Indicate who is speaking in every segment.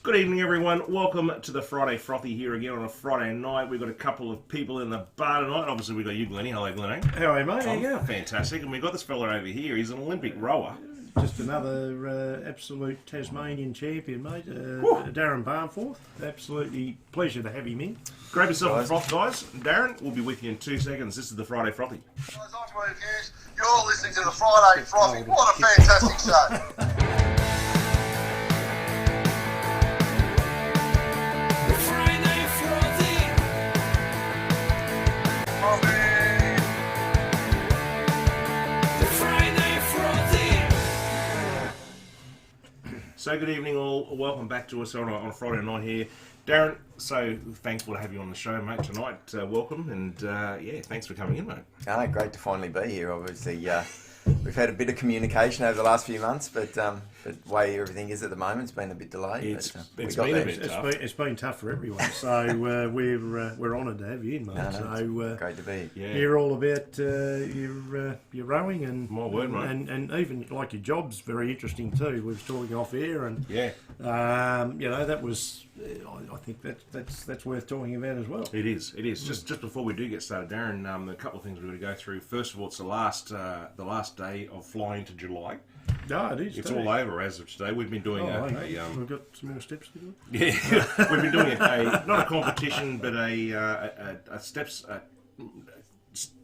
Speaker 1: Good evening, everyone. Welcome to the Friday Frothy here again on a Friday night. We've got a couple of people in the bar tonight. Obviously, we've got you, Glennie. Hello, Glennie.
Speaker 2: How are you, mate? How you going?
Speaker 1: Fantastic. And we've got this fella over here. He's an Olympic rower.
Speaker 2: Just another absolute Tasmanian champion, mate. Darren Balmforth. Absolutely pleasure to have him in.
Speaker 1: Grab yourself a froth, guys. Darren, we'll be with you in 2 seconds. This is the Friday Frothy.
Speaker 3: Guys, I'm Wayne Hughes. You're listening to the Friday Frothy. What a fantastic show.
Speaker 1: So good evening all, welcome back to us on a Friday night here. Darren, so thankful to have you on the show, mate, tonight. Welcome, and yeah, thanks for coming in, mate.
Speaker 4: Great to finally be here. Obviously, we've had a bit of communication over the last few months, but the way everything is at the moment, it's been a bit delayed.
Speaker 1: It's been a bit tough.
Speaker 2: It's been tough for everyone, so we're honoured to have you in, mate.
Speaker 4: Great to be here.
Speaker 1: Yeah.
Speaker 2: You're all about your rowing and
Speaker 1: my word, mate.
Speaker 2: And even like your job's very interesting too. We was talking off air, and
Speaker 1: yeah,
Speaker 2: that was. I think that's worth talking about as well.
Speaker 1: It is. Just before we do get started, Darren, a couple of things we've got to go through. First of all, it's the last day of flying to July.
Speaker 2: No, it is.
Speaker 1: It's all over as of today. We've been doing
Speaker 2: we've got some more steps to do.
Speaker 1: Yeah, we've been doing not a competition, but a steps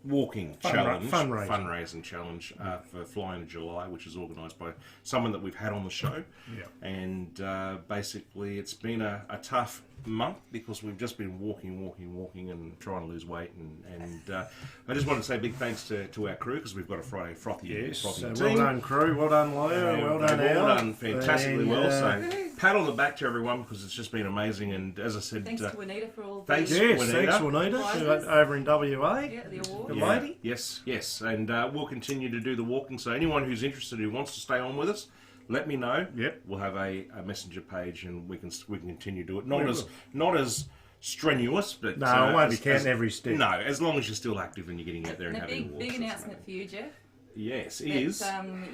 Speaker 1: walking challenge, fundraising challenge for Flying in July, which is organised by someone that we've had on the show. Yeah. And basically, it's been a tough month because we've just been walking and trying to lose weight. And I just want to say big thanks to our crew because we've got a Friday Frothy team.
Speaker 2: Well done, crew. Well done, Leo. Well done, Al.
Speaker 1: Well done fantastically well. So pat on the back to everyone because it's just been amazing. And as I said,
Speaker 5: thanks to Anita for all.
Speaker 2: Thanks to Anita over in WA.
Speaker 5: Yeah, the award.
Speaker 2: The lady.
Speaker 1: Yes. And we'll continue to do the walking. So anyone who's interested who wants to stay on with us, let me know.
Speaker 2: Yep.
Speaker 1: We'll have a messenger page and we can continue to do it. Not as strenuous, but
Speaker 2: no, I won't be counting every step.
Speaker 1: No, as long as you're still active and you're getting out there and having walks.
Speaker 5: Big announcement for you, Jeff.
Speaker 1: Yes, it is.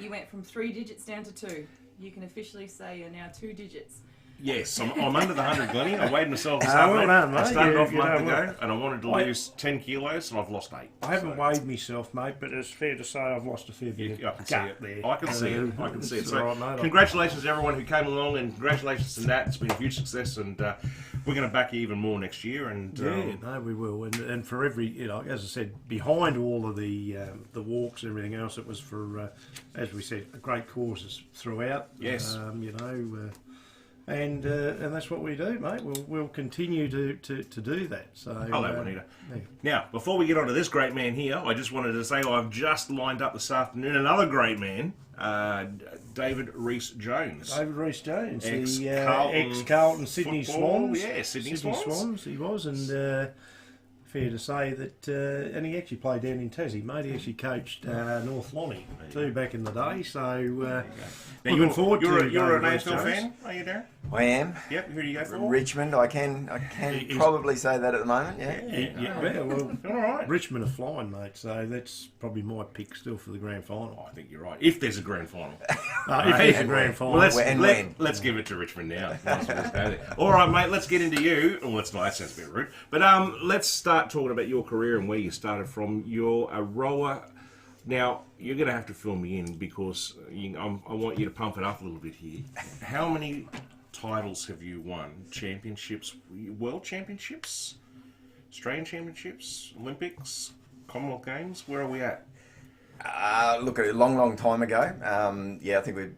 Speaker 5: You went from 3 digits down to 2. You can officially say you're now 2 digits.
Speaker 1: Yes, I'm under the 100, Glennie. I weighed myself this
Speaker 2: well done, mate.
Speaker 1: I started off a month ago, and I wanted to lose 10 kilos, and I've lost 8.
Speaker 2: I haven't weighed myself, mate, but it's fair to say I've lost a fair bit
Speaker 1: I can see it.
Speaker 2: there.
Speaker 1: I can see it. So,
Speaker 2: right, mate.
Speaker 1: congratulations to everyone who came along, and congratulations to Nat. It's been a huge success, and we're going to back you even more next year. And
Speaker 2: we will. And for every, as I said, behind all of the walks and everything else, it was for, as we said, great causes throughout.
Speaker 1: Yes.
Speaker 2: And that's what we do, mate. We'll continue to do that. So,
Speaker 1: hello, Juanita. Now, before we get on to this great man here, I just wanted to say I've just lined up this afternoon another great man, David Rees-Jones.
Speaker 2: David Rees-Jones,
Speaker 1: ex-Carlton,
Speaker 2: ex-Carlton Sydney Swans.
Speaker 1: Yeah, Sydney Swans.
Speaker 2: He was, and fair to say that, and he actually played down in Tassie, mate. He actually coached North Lonnie too back in the day. So looking forward to. You're an
Speaker 1: AFL fan, are you, Darren?
Speaker 4: I am.
Speaker 1: Yep. Who do you go for?
Speaker 4: Richmond. I can probably say that at the moment.
Speaker 2: Well,
Speaker 1: all right.
Speaker 2: Richmond are flying, mate. So that's probably my pick still for the grand final.
Speaker 1: I think you're right. If there's a grand final.
Speaker 2: If there's a grand final.
Speaker 1: Well, let's give it to Richmond now. All right, mate. Let's get into you. Oh, that sounds a bit rude. But let's start talking about your career and where you started from. You're a rower. Now, you're going to have to fill me in because I want you to pump it up a little bit here. How many titles have you won? Championships, World Championships, Australian Championships, Olympics, Commonwealth Games? Where are we at?
Speaker 4: Look, a long time ago. I think we've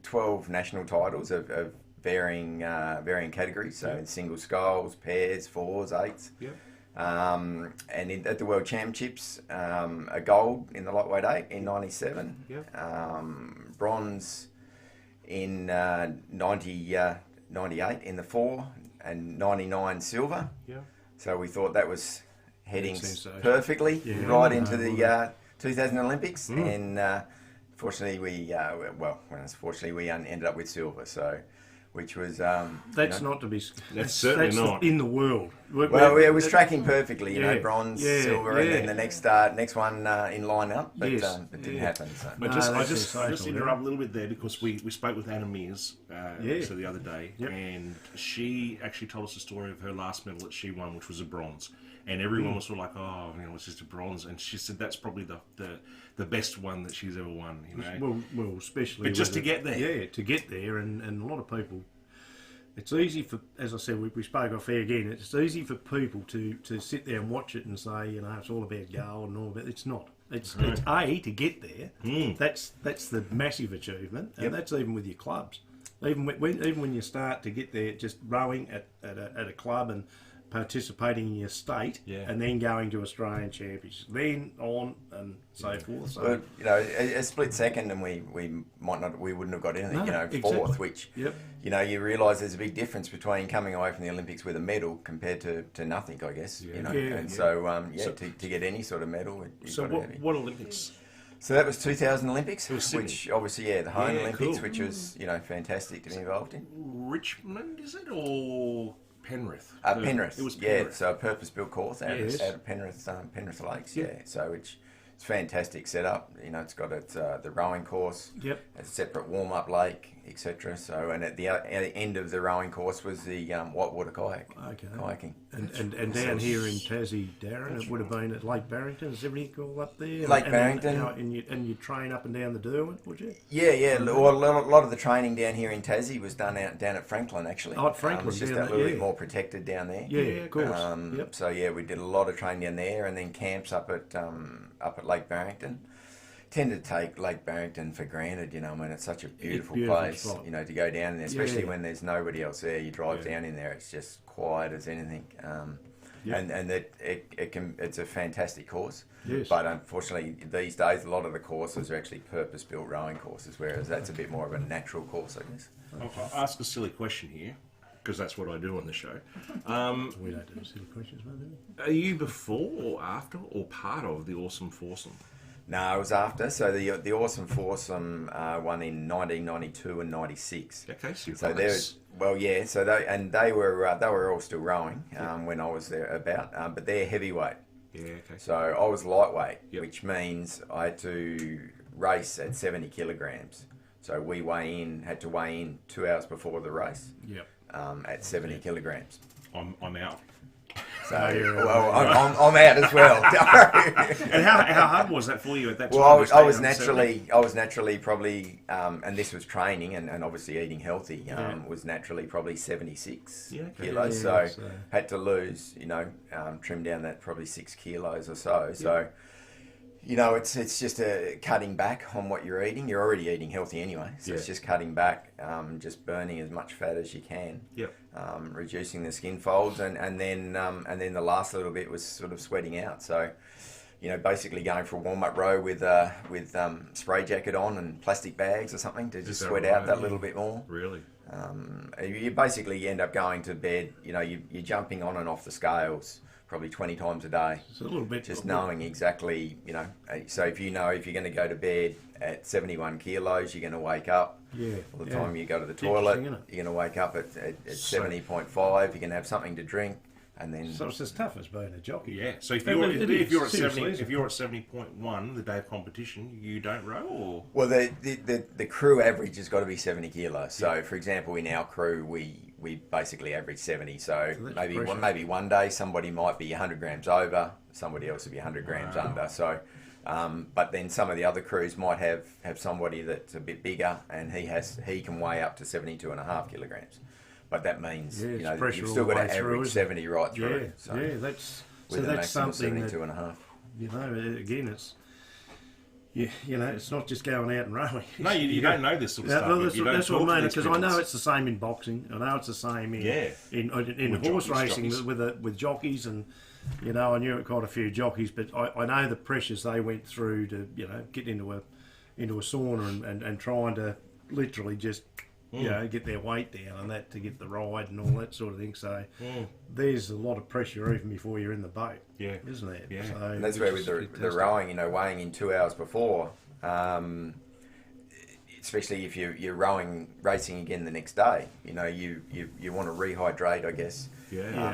Speaker 4: 12 national titles of varying categories. So in single sculls, pairs, fours, eights.
Speaker 1: Yep.
Speaker 4: And at the World Championships, a gold in the lightweight 8 in 97, bronze in 98 in the 4, and 99 silver. Yeah. So we thought that was heading perfectly into the 2000 Olympics, and fortunately we ended up with silver. So which was
Speaker 2: That's not to be.
Speaker 1: That's certainly not.
Speaker 2: In the world.
Speaker 4: Well, it was tracking perfectly, you know,
Speaker 2: Yeah,
Speaker 4: bronze,
Speaker 2: yeah,
Speaker 4: silver, and then
Speaker 2: yeah.
Speaker 4: the next one in line up, but
Speaker 2: Yes,
Speaker 4: it didn't
Speaker 2: yeah.
Speaker 4: happen. So.
Speaker 1: But
Speaker 2: No,
Speaker 1: just, I
Speaker 2: that's
Speaker 1: just
Speaker 2: sensational,
Speaker 1: interrupt a little bit there because we spoke with Anna Mears
Speaker 2: Yeah.
Speaker 1: so the other day,
Speaker 2: Yep.
Speaker 1: and she actually told us the story of her last medal that she won, which was a bronze. And everyone was sort of like, oh, you know, it's just a bronze. And she said that's probably the best one that she's ever won, you know.
Speaker 2: Well, especially.
Speaker 1: But just
Speaker 2: with
Speaker 1: to get there.
Speaker 2: Yeah, to get there, and a lot of people. It's easy for, as I said, we spoke off air again. It's easy for people to sit there and watch it and say, you know, it's all about gold and all about. It's not. It's A, to get there. That's the massive achievement, and that's even with your clubs. Even when you start to get there, just rowing at a club and participating in your state, and then going to Australian Championships, then on and so forth. So,
Speaker 4: Well, you know, a split second, and we wouldn't have got anything.
Speaker 2: No,
Speaker 4: you know,
Speaker 2: exactly.
Speaker 4: fourth, which you know, you realise there's a big difference between coming away from the Olympics with a medal compared to nothing, I guess. You know, so to get any sort of medal, you've
Speaker 1: So
Speaker 4: got to have
Speaker 1: what Olympics?
Speaker 4: So that was 2000 Olympics,
Speaker 1: Sydney.
Speaker 4: which obviously, the home
Speaker 1: Yeah,
Speaker 4: Olympics,
Speaker 1: cool.
Speaker 4: which was, you know, fantastic to be involved in.
Speaker 1: Richmond, is it, or Penrith?
Speaker 4: Penrith,
Speaker 1: It was
Speaker 4: yeah,
Speaker 1: Penrith.
Speaker 4: so a purpose-built course out
Speaker 2: Yes.
Speaker 4: of Penrith, Penrith Lakes, so which it's fantastic setup. You know, it's got the rowing course, a separate warm-up lake, etc. So, and at the end of the rowing course was the whitewater kayaking.
Speaker 2: And down here in Tassie, Darren, it would have been at Lake Barrington. Is everything all up there?
Speaker 4: Lake
Speaker 2: and
Speaker 4: Barrington.
Speaker 2: And you train up and down the Derwent, would you?
Speaker 4: Yeah. Well, a lot of the training down here in Tassie was done down at Franklin, actually.
Speaker 2: Oh, at Franklin,
Speaker 4: it's just
Speaker 2: down
Speaker 4: a
Speaker 2: there,
Speaker 4: little bit more protected down there.
Speaker 2: Yeah, of course.
Speaker 4: So yeah, we did a lot of training down there, and then camps up at Lake Barrington. Tend to take Lake Barrington for granted, you know. I mean, it's such a beautiful place,
Speaker 2: spot.
Speaker 4: you know, to go down there, especially when there's nobody else there. You drive down in there, it's just quiet as anything, and that it's a fantastic course.
Speaker 2: Yes.
Speaker 4: But unfortunately, these days, a lot of the courses are actually purpose-built rowing courses, whereas that's a bit more of a natural course, I guess.
Speaker 1: I'll ask a silly question here, because that's what I do on the show.
Speaker 2: We don't do silly questions, mate, do we?
Speaker 1: Are you before or after or part of the Awesome Foursome?
Speaker 4: No, I was after. So the Awesome Foursome won in 1992 and 96.
Speaker 1: Okay, so
Speaker 4: So they're So they were all still rowing when I was there about, but they're heavyweight.
Speaker 1: Yeah, okay.
Speaker 4: So I was lightweight, which means I had to race at 70 kilograms. So we had to weigh in 2 hours before the race. At 70 kilograms.
Speaker 1: I'm out.
Speaker 4: So well, I'm out as well.
Speaker 1: And how hard was that for you at that time?
Speaker 4: Well, I was naturally probably, and this was training and obviously eating healthy, was naturally probably 76 kilos. So had to lose, you know, trim down that probably 6 kilos or so. So, you know, it's just a cutting back on what you're eating. You're already eating healthy anyway, so it's just cutting back, just burning as much fat as you can. Reducing the skin folds, and then the last little bit was sort of sweating out. So, you know, basically going for a warm-up row with spray jacket on and plastic bags or something to just sweat out that little bit more.
Speaker 1: Really?
Speaker 4: You basically end up going to bed. You know, you're jumping on and off the scales probably 20 times a day.
Speaker 2: It's a little bit.
Speaker 4: Just knowing exactly, you know. So if you know if you're going to go to bed at 71 kilos, you're going to wake up. All the time you go to the toilet, you're going to wake up at 70.5. You're going to have something to drink, and then.
Speaker 2: So it's as tough as being a jockey.
Speaker 1: Yeah. So if you're at 70.1 the day of competition, you don't row, or?
Speaker 4: Well, the crew average has got to be 70 kilos. So, for example, in our crew, we basically average 70. So maybe one day somebody might be 100 grams over, somebody else will be 100 grams under. So, but then some of the other crews might have somebody that's a bit bigger, and he can weigh up to 72.5 kilograms. But that means you know you've still got to average 70 right through.
Speaker 2: That's
Speaker 4: with
Speaker 2: that's something
Speaker 4: 72.5.
Speaker 2: You know, again, it's. You know, it's not just going out and rowing.
Speaker 1: No, you don't know this sort of stuff.
Speaker 2: That's what I mean, because I know it's the same in boxing. I know it's the same in horse racing with jockeys, and you know, I knew quite a few jockeys, but I know the pressures they went through to, you know, get into a sauna and trying to literally just you know, get their weight down and that to get the ride and all that sort of thing. So there's a lot of pressure even before you're in the boat, isn't there?
Speaker 1: Yeah.
Speaker 2: So
Speaker 4: and that's where with the rowing, you know, weighing in 2 hours before, especially if you're racing again the next day. You know, you want to rehydrate, I guess.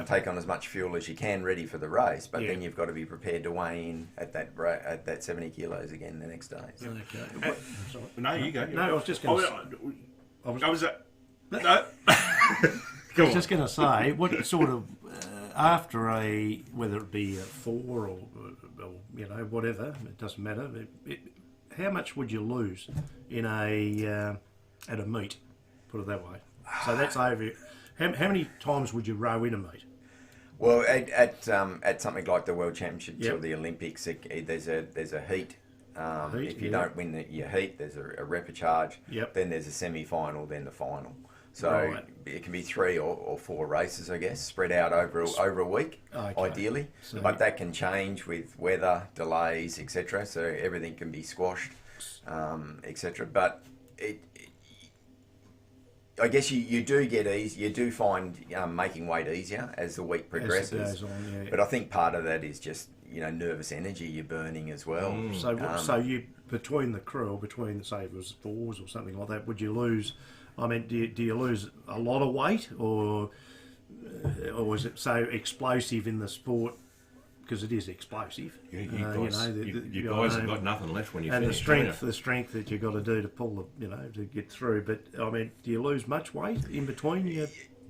Speaker 4: Take on as much fuel as you can, ready for the race. But then you've got to be prepared to weigh in at that 70 kilos again the next day. So.
Speaker 2: Okay.
Speaker 1: No, you go.
Speaker 2: No, I was just going to.
Speaker 1: No.
Speaker 2: I was just going to say, what sort of after whether it be a 4 or you know, whatever, it doesn't matter. How much would you lose in at a meet? Put it that way. So that's over. How many times would you row in a meet?
Speaker 4: Well, at something like the World Championships or the Olympics, there's a heat. If you don't win your heat, there's a repechage. Then there's a semi-final, then the final. So it can be 3 or 4 races, I guess, spread out over a week, ideally. So, but that can change with weather, delays, etc. So everything can be squashed, etc. But I guess you do get easy. You do find making weight easier as the week progresses.
Speaker 2: As it goes on,
Speaker 4: But I think part of that is just nervous energy you're burning as well.
Speaker 2: So you between the crew, between say it was 4s or something like that, would you lose? I mean, do you lose a lot of weight, or is it so explosive in the sport? Because it is explosive.
Speaker 1: You guys have got nothing left when you finish.
Speaker 2: And the strength that you've got to do to pull to get through. But I mean, do you lose much weight in between?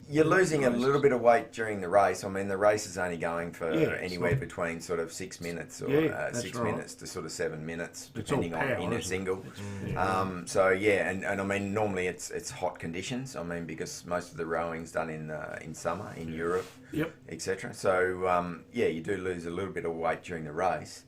Speaker 4: You're losing a little bit of weight during the race. I mean, the race is only going for anywhere between sort of 6 minutes or 6 minutes to sort of 7 minutes, depending on in a single. So and I mean, normally it's hot conditions. I mean, because most of the rowing's done in summer in Europe, etc. So you do lose a little bit of weight during the race.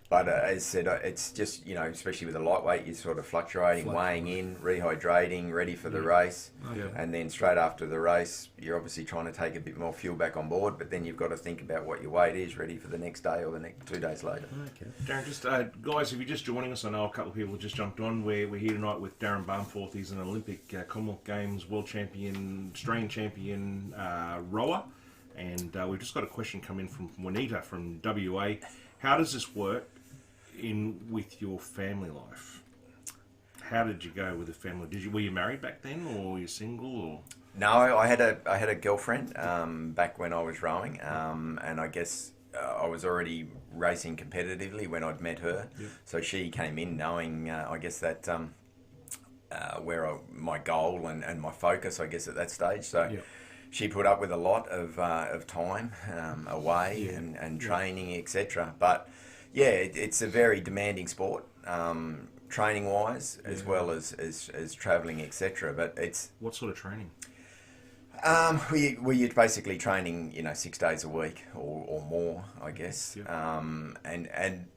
Speaker 4: But as I said, it's just, especially with the lightweight, you're sort of fluctuating, weighing in, rehydrating, ready for the race. And then straight after the race, you're obviously trying to take a bit more fuel back on board, but then you've got to think about what your weight is ready for the next day or the next 2 days later.
Speaker 1: Okay. Darren, just guys, if you're just joining us, I know a couple of people have just jumped on. We're here tonight with Darren Balmforth. He's an Olympic, Commonwealth Games world champion, Australian champion rower. And we've just got a question come in from Juanita from WA. How does this work with your family life? How did you go with the family? Were you married back then, or were you single? Or
Speaker 4: no, I had a girlfriend back when I was rowing, and I guess I was already racing competitively when I'd met her. So she came in knowing, I guess that my goal and my focus, I guess, at that stage. So. She put up with a lot of time away and training, etc. But it's a very demanding sport, training wise as well as travelling, etc. But it's
Speaker 1: what sort of training?
Speaker 4: You're basically training, 6 days a week or more, I guess. And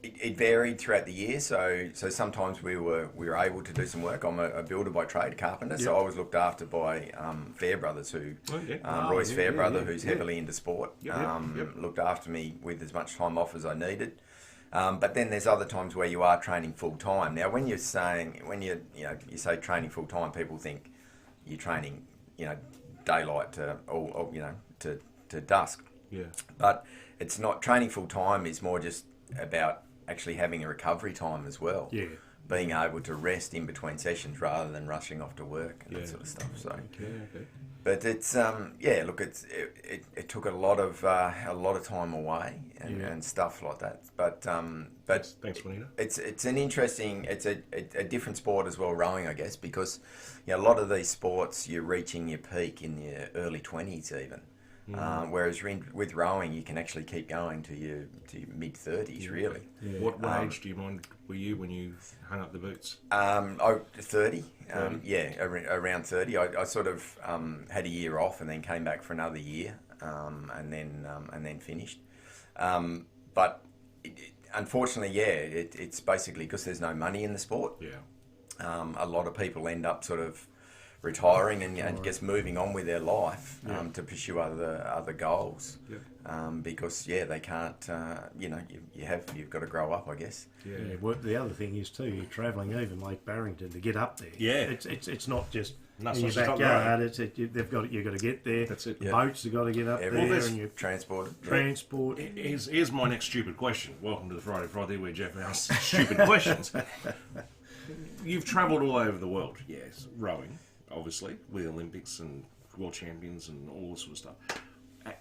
Speaker 4: it varied throughout the year, so sometimes we were able to do some work. I'm a builder by trade, carpenter, so I was looked after by Fairbrother's, Royce Fairbrother, who's heavily into sport, looked after me with as much time off as I needed. But then there's other times where you are training full time. Now, when you say training full time, people think you're training, daylight to dusk. But it's not. Training full time is more just about actually having a recovery time as well. Being able to rest in between sessions rather than rushing off to work and that sort of stuff. So, but it's it took a lot of time away and stuff like that. But
Speaker 1: thanks, Juanita.
Speaker 4: It's an interesting, it's a different sport as well, rowing, I guess, because a lot of these sports you're reaching your peak in your early 20s even. Whereas with rowing, you can actually keep going to your mid 30s, really.
Speaker 1: What age do you mind were you when you hung up the boots?
Speaker 4: 30. Around 30. I sort of had a year off and then came back for another year, and then finished. But unfortunately, it's basically because there's no money in the sport. A lot of people end up sort of retiring and just moving on with their life to pursue other goals because they can't you've got to grow up, I guess.
Speaker 2: Well, the other thing is too, you're travelling even Lake Barrington to get up there. It's not just in your backyard. You've got to get there.
Speaker 1: That's it.
Speaker 2: Boats have got to get up there, and you
Speaker 4: transport.
Speaker 1: Here's my next stupid question. Welcome to the Friday Frothy, where Jeff asks stupid questions. you've travelled all over the world, yes, rowing, obviously, with Olympics and world champions and all this sort of stuff.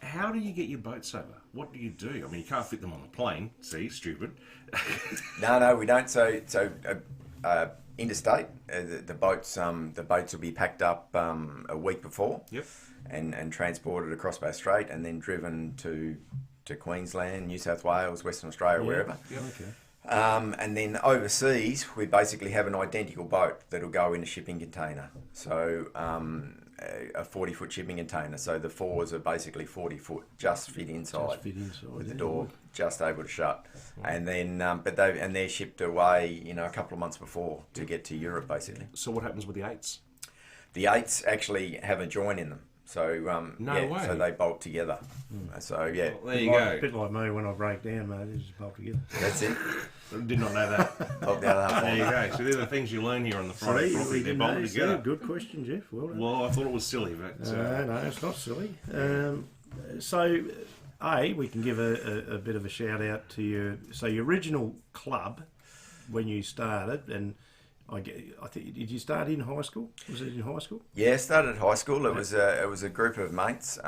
Speaker 1: How do you get your boats over? What do you do? I mean, you can't fit them on the plane. See, stupid.
Speaker 4: No, we don't. So interstate, the boats will be packed up a week before.
Speaker 1: Yep.
Speaker 4: And transported across Bass Strait and then driven to Queensland, New South Wales, Western Australia, wherever.
Speaker 1: Yep.
Speaker 2: Okay.
Speaker 4: And then overseas, we basically have an identical boat that'll go in a shipping container. So a 40-foot shipping container. So the fours are basically 40 foot, just fit inside. With the door just able to shut. And then, they're shipped away, a couple of months before to get to Europe, basically.
Speaker 1: So what happens with the eights?
Speaker 4: The eights actually have a join in them. So
Speaker 1: No way.
Speaker 4: So they bolt together. So yeah,
Speaker 1: Well, there you go.
Speaker 2: A bit like me when I break down, mate. It's just bolt together.
Speaker 4: that's it.
Speaker 1: Did not know that.
Speaker 4: Bolt the other half
Speaker 1: There
Speaker 4: on.
Speaker 1: you go. So they're the things you learn here on the Friday. Frothy. They're bolted together.
Speaker 2: Good question, Jeff. Well done.
Speaker 1: Well, I thought it was silly, but
Speaker 2: No, it's not silly. So, we can give a bit of a shout out to your original club when you started, and I think, did you start in high school? Was it in high school?
Speaker 4: Yeah, started at high school. It was a group of mates.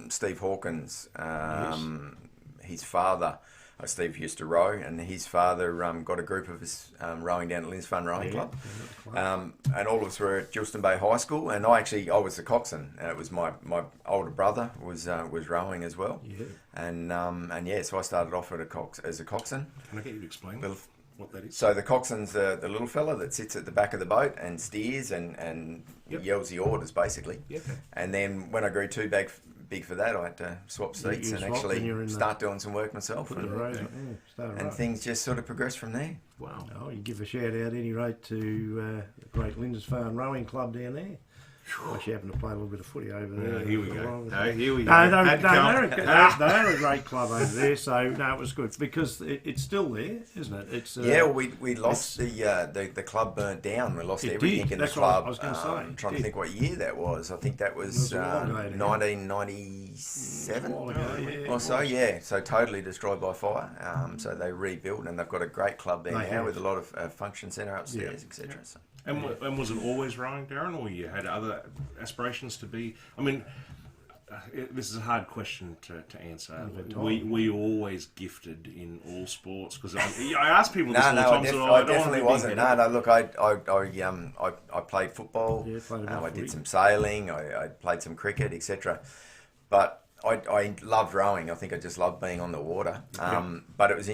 Speaker 4: Steve Hawkins, his father, Steve used to row, and his father got a group of us rowing down at Lynn's Fun Rowing Club. And all of us were at Gilston Bay High School, and I was the coxswain. It was my older brother was rowing as well.
Speaker 2: Yeah.
Speaker 4: And so I started off as a coxswain.
Speaker 1: can I get you to explain what that is?
Speaker 4: So the coxswain's the little fella that sits at the back of the boat and steers and yells the orders, basically.
Speaker 1: Yep.
Speaker 4: And then when I grew too big for that, I had to swap seats
Speaker 2: You
Speaker 4: and
Speaker 2: swapped and you're
Speaker 4: actually
Speaker 2: in
Speaker 4: start doing some work myself.
Speaker 2: Put the rows on. Start
Speaker 4: And
Speaker 2: right.
Speaker 4: things just sort of progressed from there.
Speaker 1: Wow.
Speaker 2: Oh, you give a shout out, at any rate, to the great Lynn's Farm Rowing Club down there. I actually happen to play a little bit of footy over there.
Speaker 1: Here we go.
Speaker 2: No,
Speaker 1: Here we go.
Speaker 2: they're a great club over there. So no, it was good because it's still there, isn't it? It's
Speaker 4: we lost the club burnt down. We lost
Speaker 2: It
Speaker 4: everything
Speaker 2: did.
Speaker 4: in
Speaker 2: That's
Speaker 4: the
Speaker 2: what
Speaker 4: club.
Speaker 2: I was gonna say.
Speaker 4: I'm trying
Speaker 2: It
Speaker 4: to
Speaker 2: did.
Speaker 4: think what year that was. I think that was
Speaker 2: It was a long way to go.
Speaker 4: 1997
Speaker 2: a while ago, yeah,
Speaker 4: or
Speaker 2: it
Speaker 4: so.
Speaker 2: was.
Speaker 4: Yeah, so totally destroyed by fire. So they rebuilt, and they've got a great club there
Speaker 2: They
Speaker 4: now
Speaker 2: have.
Speaker 4: with a lot of function centre upstairs, etc. So.
Speaker 1: And was it always rowing, Darren, or you had other aspirations to be? I mean, this is a hard question to answer. Were you always gifted in all sports? Because I ask people this all the time.
Speaker 4: I definitely wasn't. No, look, I played football.
Speaker 2: Yeah, played a bit of
Speaker 4: I did
Speaker 2: footy.
Speaker 4: some sailing. I played some cricket, etc. But I loved rowing. I think I just loved being on the water. But it was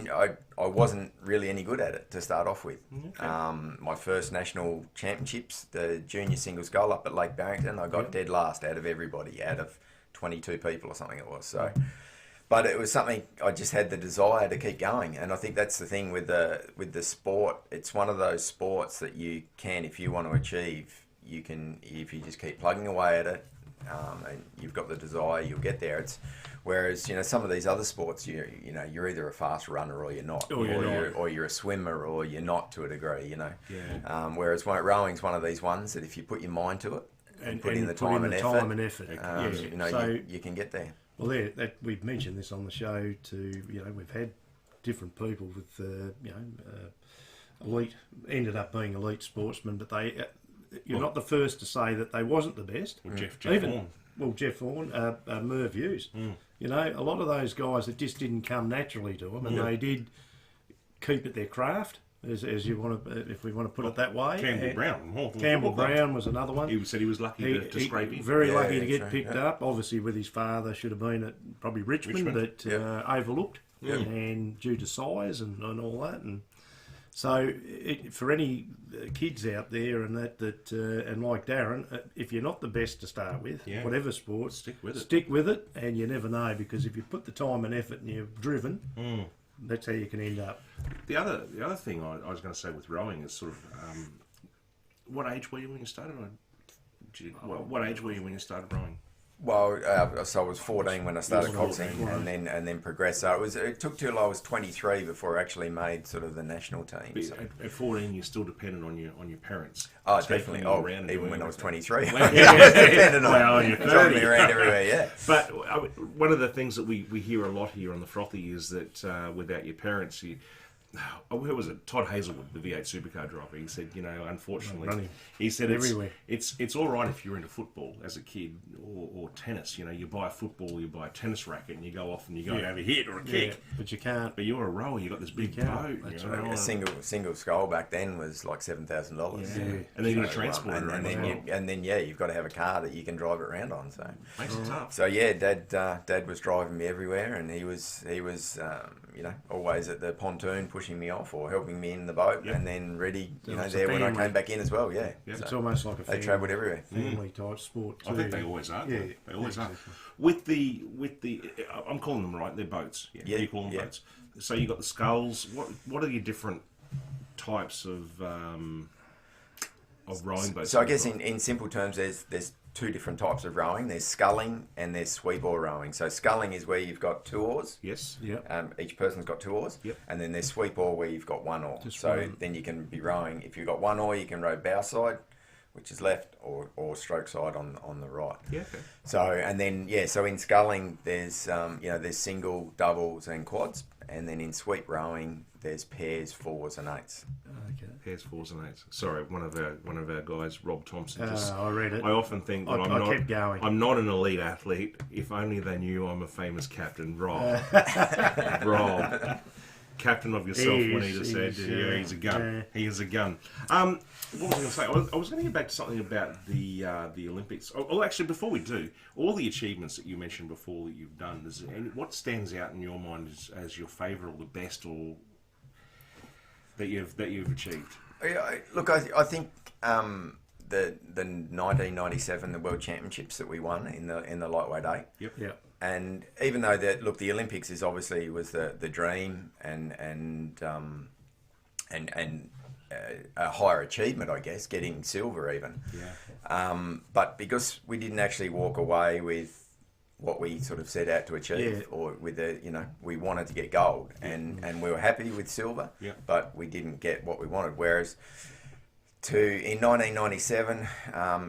Speaker 4: I wasn't really any good at it to start off with. My first national championships, the junior singles goal up at Lake Barrington, I got dead last out of everybody, out of 22 people or something it was. So, but it was something I just had the desire to keep going, and I think that's the thing with the sport. It's one of those sports that you can, if you want to achieve, you can, if you just keep plugging away at it. And you've got the desire, you'll get there. Whereas some of these other sports, you're either a fast runner or you're not, or you're a swimmer or you're not to a degree. Whereas rowing's one of these ones that if you put your mind to it and put in the time and effort, you can get there.
Speaker 2: Well, we've mentioned this on the show too. We've had different people with elite, ended up being elite sportsmen, but you're not the first to say that they wasn't the best.
Speaker 1: Well, Jeff
Speaker 2: Even
Speaker 1: Vaughan.
Speaker 2: Jeff Vaughan, Merv Hughes. A lot of those guys, it just didn't come naturally to them, and they did keep at their craft, as you want to, if we want to put it that way.
Speaker 1: Campbell Brown.
Speaker 2: Campbell Brown was another one.
Speaker 1: He said he was lucky to scrape in.
Speaker 2: Very lucky to get
Speaker 4: right,
Speaker 2: picked up. Obviously, with his father, should have been at probably Richmond. But overlooked, and due to size and all that, and. So, for any kids out there and and like Darren, if you're not the best to start with, whatever sport, stick with it, and you never know, because if you put the time and effort and you're driven, that's how you can end up.
Speaker 1: The other thing I was going to say with rowing is sort of, what age were you when you started? What age were you when you started rowing?
Speaker 4: Well, so I was 14 when I started coxing, and then progressed. So it took till I was 23 before I actually made sort of the national team. So.
Speaker 1: At 14, you're still dependent on your parents.
Speaker 4: Oh, definitely. Even when I was 23,
Speaker 1: Well,
Speaker 4: I was dependent on
Speaker 1: you're
Speaker 4: driving
Speaker 1: 30.
Speaker 4: me around everywhere. Yeah.
Speaker 1: But one of the things that we hear a lot here on the Frothy is that without your parents, where was it? Todd Hazelwood, the V8 supercar driver. He said, unfortunately,
Speaker 2: Running
Speaker 1: he said
Speaker 2: everywhere.
Speaker 1: it's all right if you're into football as a kid or tennis. You buy a football, you buy a tennis racket, and you go off and you go and have a hit or a kick.
Speaker 2: But you can't.
Speaker 1: But you're a rower. You got this big boat.
Speaker 2: That's
Speaker 4: A single skull back then was like $7,000.
Speaker 2: Yeah.
Speaker 1: And then you got to transport it around.
Speaker 4: And then you've got to have a car that you can drive it around on. So
Speaker 1: makes it tough.
Speaker 4: So yeah, Dad was driving me everywhere, and he was always at the pontoon pushing me off or helping me in the boat, and then ready there when I came back in as well. Yeah,
Speaker 2: It's almost like a
Speaker 4: they travelled everywhere.
Speaker 2: family type sport too.
Speaker 1: I think they always are.
Speaker 2: Yeah,
Speaker 1: They always are.
Speaker 2: exactly.
Speaker 1: With the, I'm calling them right. They're boats. Yeah, you call them boats. So you got the sculls. What are your different types of rowing boats?
Speaker 4: So I guess in simple terms, there's two different types of rowing. There's sculling and there's sweep oar rowing. So sculling is where you've got 2 oars.
Speaker 1: Yes.
Speaker 2: Yep.
Speaker 4: Each person's got 2 oars.
Speaker 1: Yep.
Speaker 4: And then there's sweep oar where you've got 1 oar.
Speaker 2: Just
Speaker 4: so
Speaker 2: one.
Speaker 4: then you can be rowing. If you've got 1 oar, you can row bow side, which is left, or stroke side on the right.
Speaker 1: Yeah. Okay.
Speaker 4: So in sculling there's there's single, doubles and quads, and then in sweep rowing there's pairs, 4s and 8s.
Speaker 2: Okay.
Speaker 1: Pairs, 4s and 8s. Sorry, one of our guys, Rob Thompson.
Speaker 2: I read it.
Speaker 1: I often think that
Speaker 2: I kept going.
Speaker 1: I'm not an elite athlete. If only they knew I'm a famous captain. Rob. Captain of yourself, Juanita said. He's a gun.
Speaker 2: Yeah.
Speaker 1: He is a gun. What was I going to say? I was going to get back to something about the Olympics. Oh, actually, before we do, all the achievements that you mentioned before that you've done, what stands out in your mind as your favourite or the best, or that you've achieved?
Speaker 4: Look, I think the 1997 the World Championships that we won in the lightweight 8.
Speaker 1: Yep.
Speaker 4: And even though the Olympics is obviously was the dream and a higher achievement, I guess, getting silver even.
Speaker 1: Yeah.
Speaker 4: But because we didn't actually walk away with what we sort of set out to achieve, or with we wanted to get gold, and we were happy with silver, but we didn't get what we wanted. Whereas in 1997,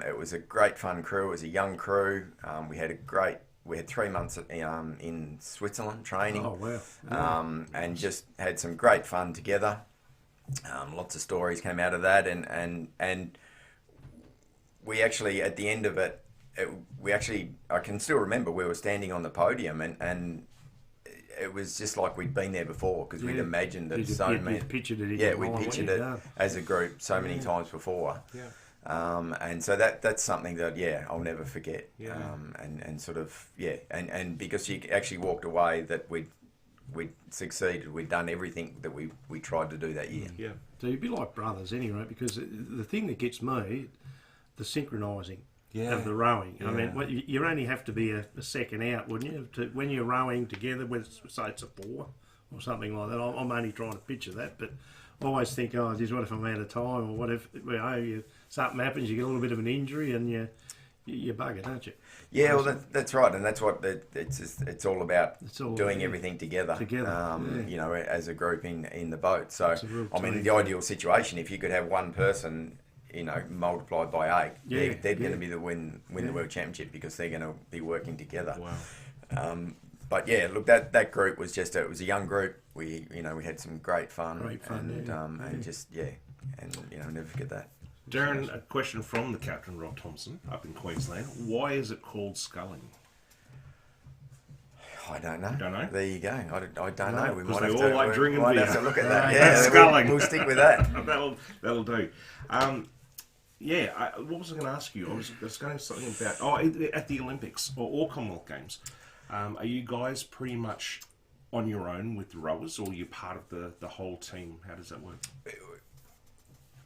Speaker 4: it was a great fun crew. It was a young crew. We had 3 months in Switzerland training.
Speaker 2: Oh wow!
Speaker 4: And just had some great fun together. Lots of stories came out of that, and we actually at the end of it, I can still remember we were standing on the podium, and it was just like we'd been there before, because we'd imagined it so many.
Speaker 2: Pictured it.
Speaker 4: We pictured it as a group so many times before.
Speaker 1: Yeah.
Speaker 4: And so that's something that I'll never forget.
Speaker 1: Yeah.
Speaker 4: And sort of and because you actually walked away that we'd succeeded, we'd done everything that we tried to do that year.
Speaker 1: Yeah.
Speaker 2: So you'd be like brothers anyway, because the thing that gets me, the synchronising of the rowing.
Speaker 1: Yeah.
Speaker 2: I mean, you only have to be a second out, wouldn't you, when you're rowing together, say it's a 4 or something like that. I'm only trying to picture that, but I always think, geez, what if I'm out of time, or what if something happens, you get a little bit of an injury, and you bugger, don't you?
Speaker 4: Yeah, well, that's right, and that's what it's all about.
Speaker 2: It's all
Speaker 4: doing everything together. As a group in the boat. So, I mean, the ideal situation, if you could have one person, multiplied by 8, they're going to be win the World Championship, because they're going to be working together.
Speaker 1: Wow.
Speaker 4: But look, that group was it was a young group. We had some great fun. And never forget that.
Speaker 1: Darren, a question from the captain, Rob Thompson, up in Queensland. Why is it called sculling?
Speaker 4: I don't know.
Speaker 1: Don't know?
Speaker 4: There you go. I don't know. We might
Speaker 1: they
Speaker 4: have
Speaker 1: all
Speaker 4: to
Speaker 1: like drinking
Speaker 4: might
Speaker 1: beer.
Speaker 4: have to look at that.
Speaker 1: That's sculling.
Speaker 4: We'll stick with that.
Speaker 1: That'll do. What was I going to ask you? I was going to say something about at the Olympics or Commonwealth Games. Are you guys pretty much on your own with the rowers, or are you part of the whole team? How does that work?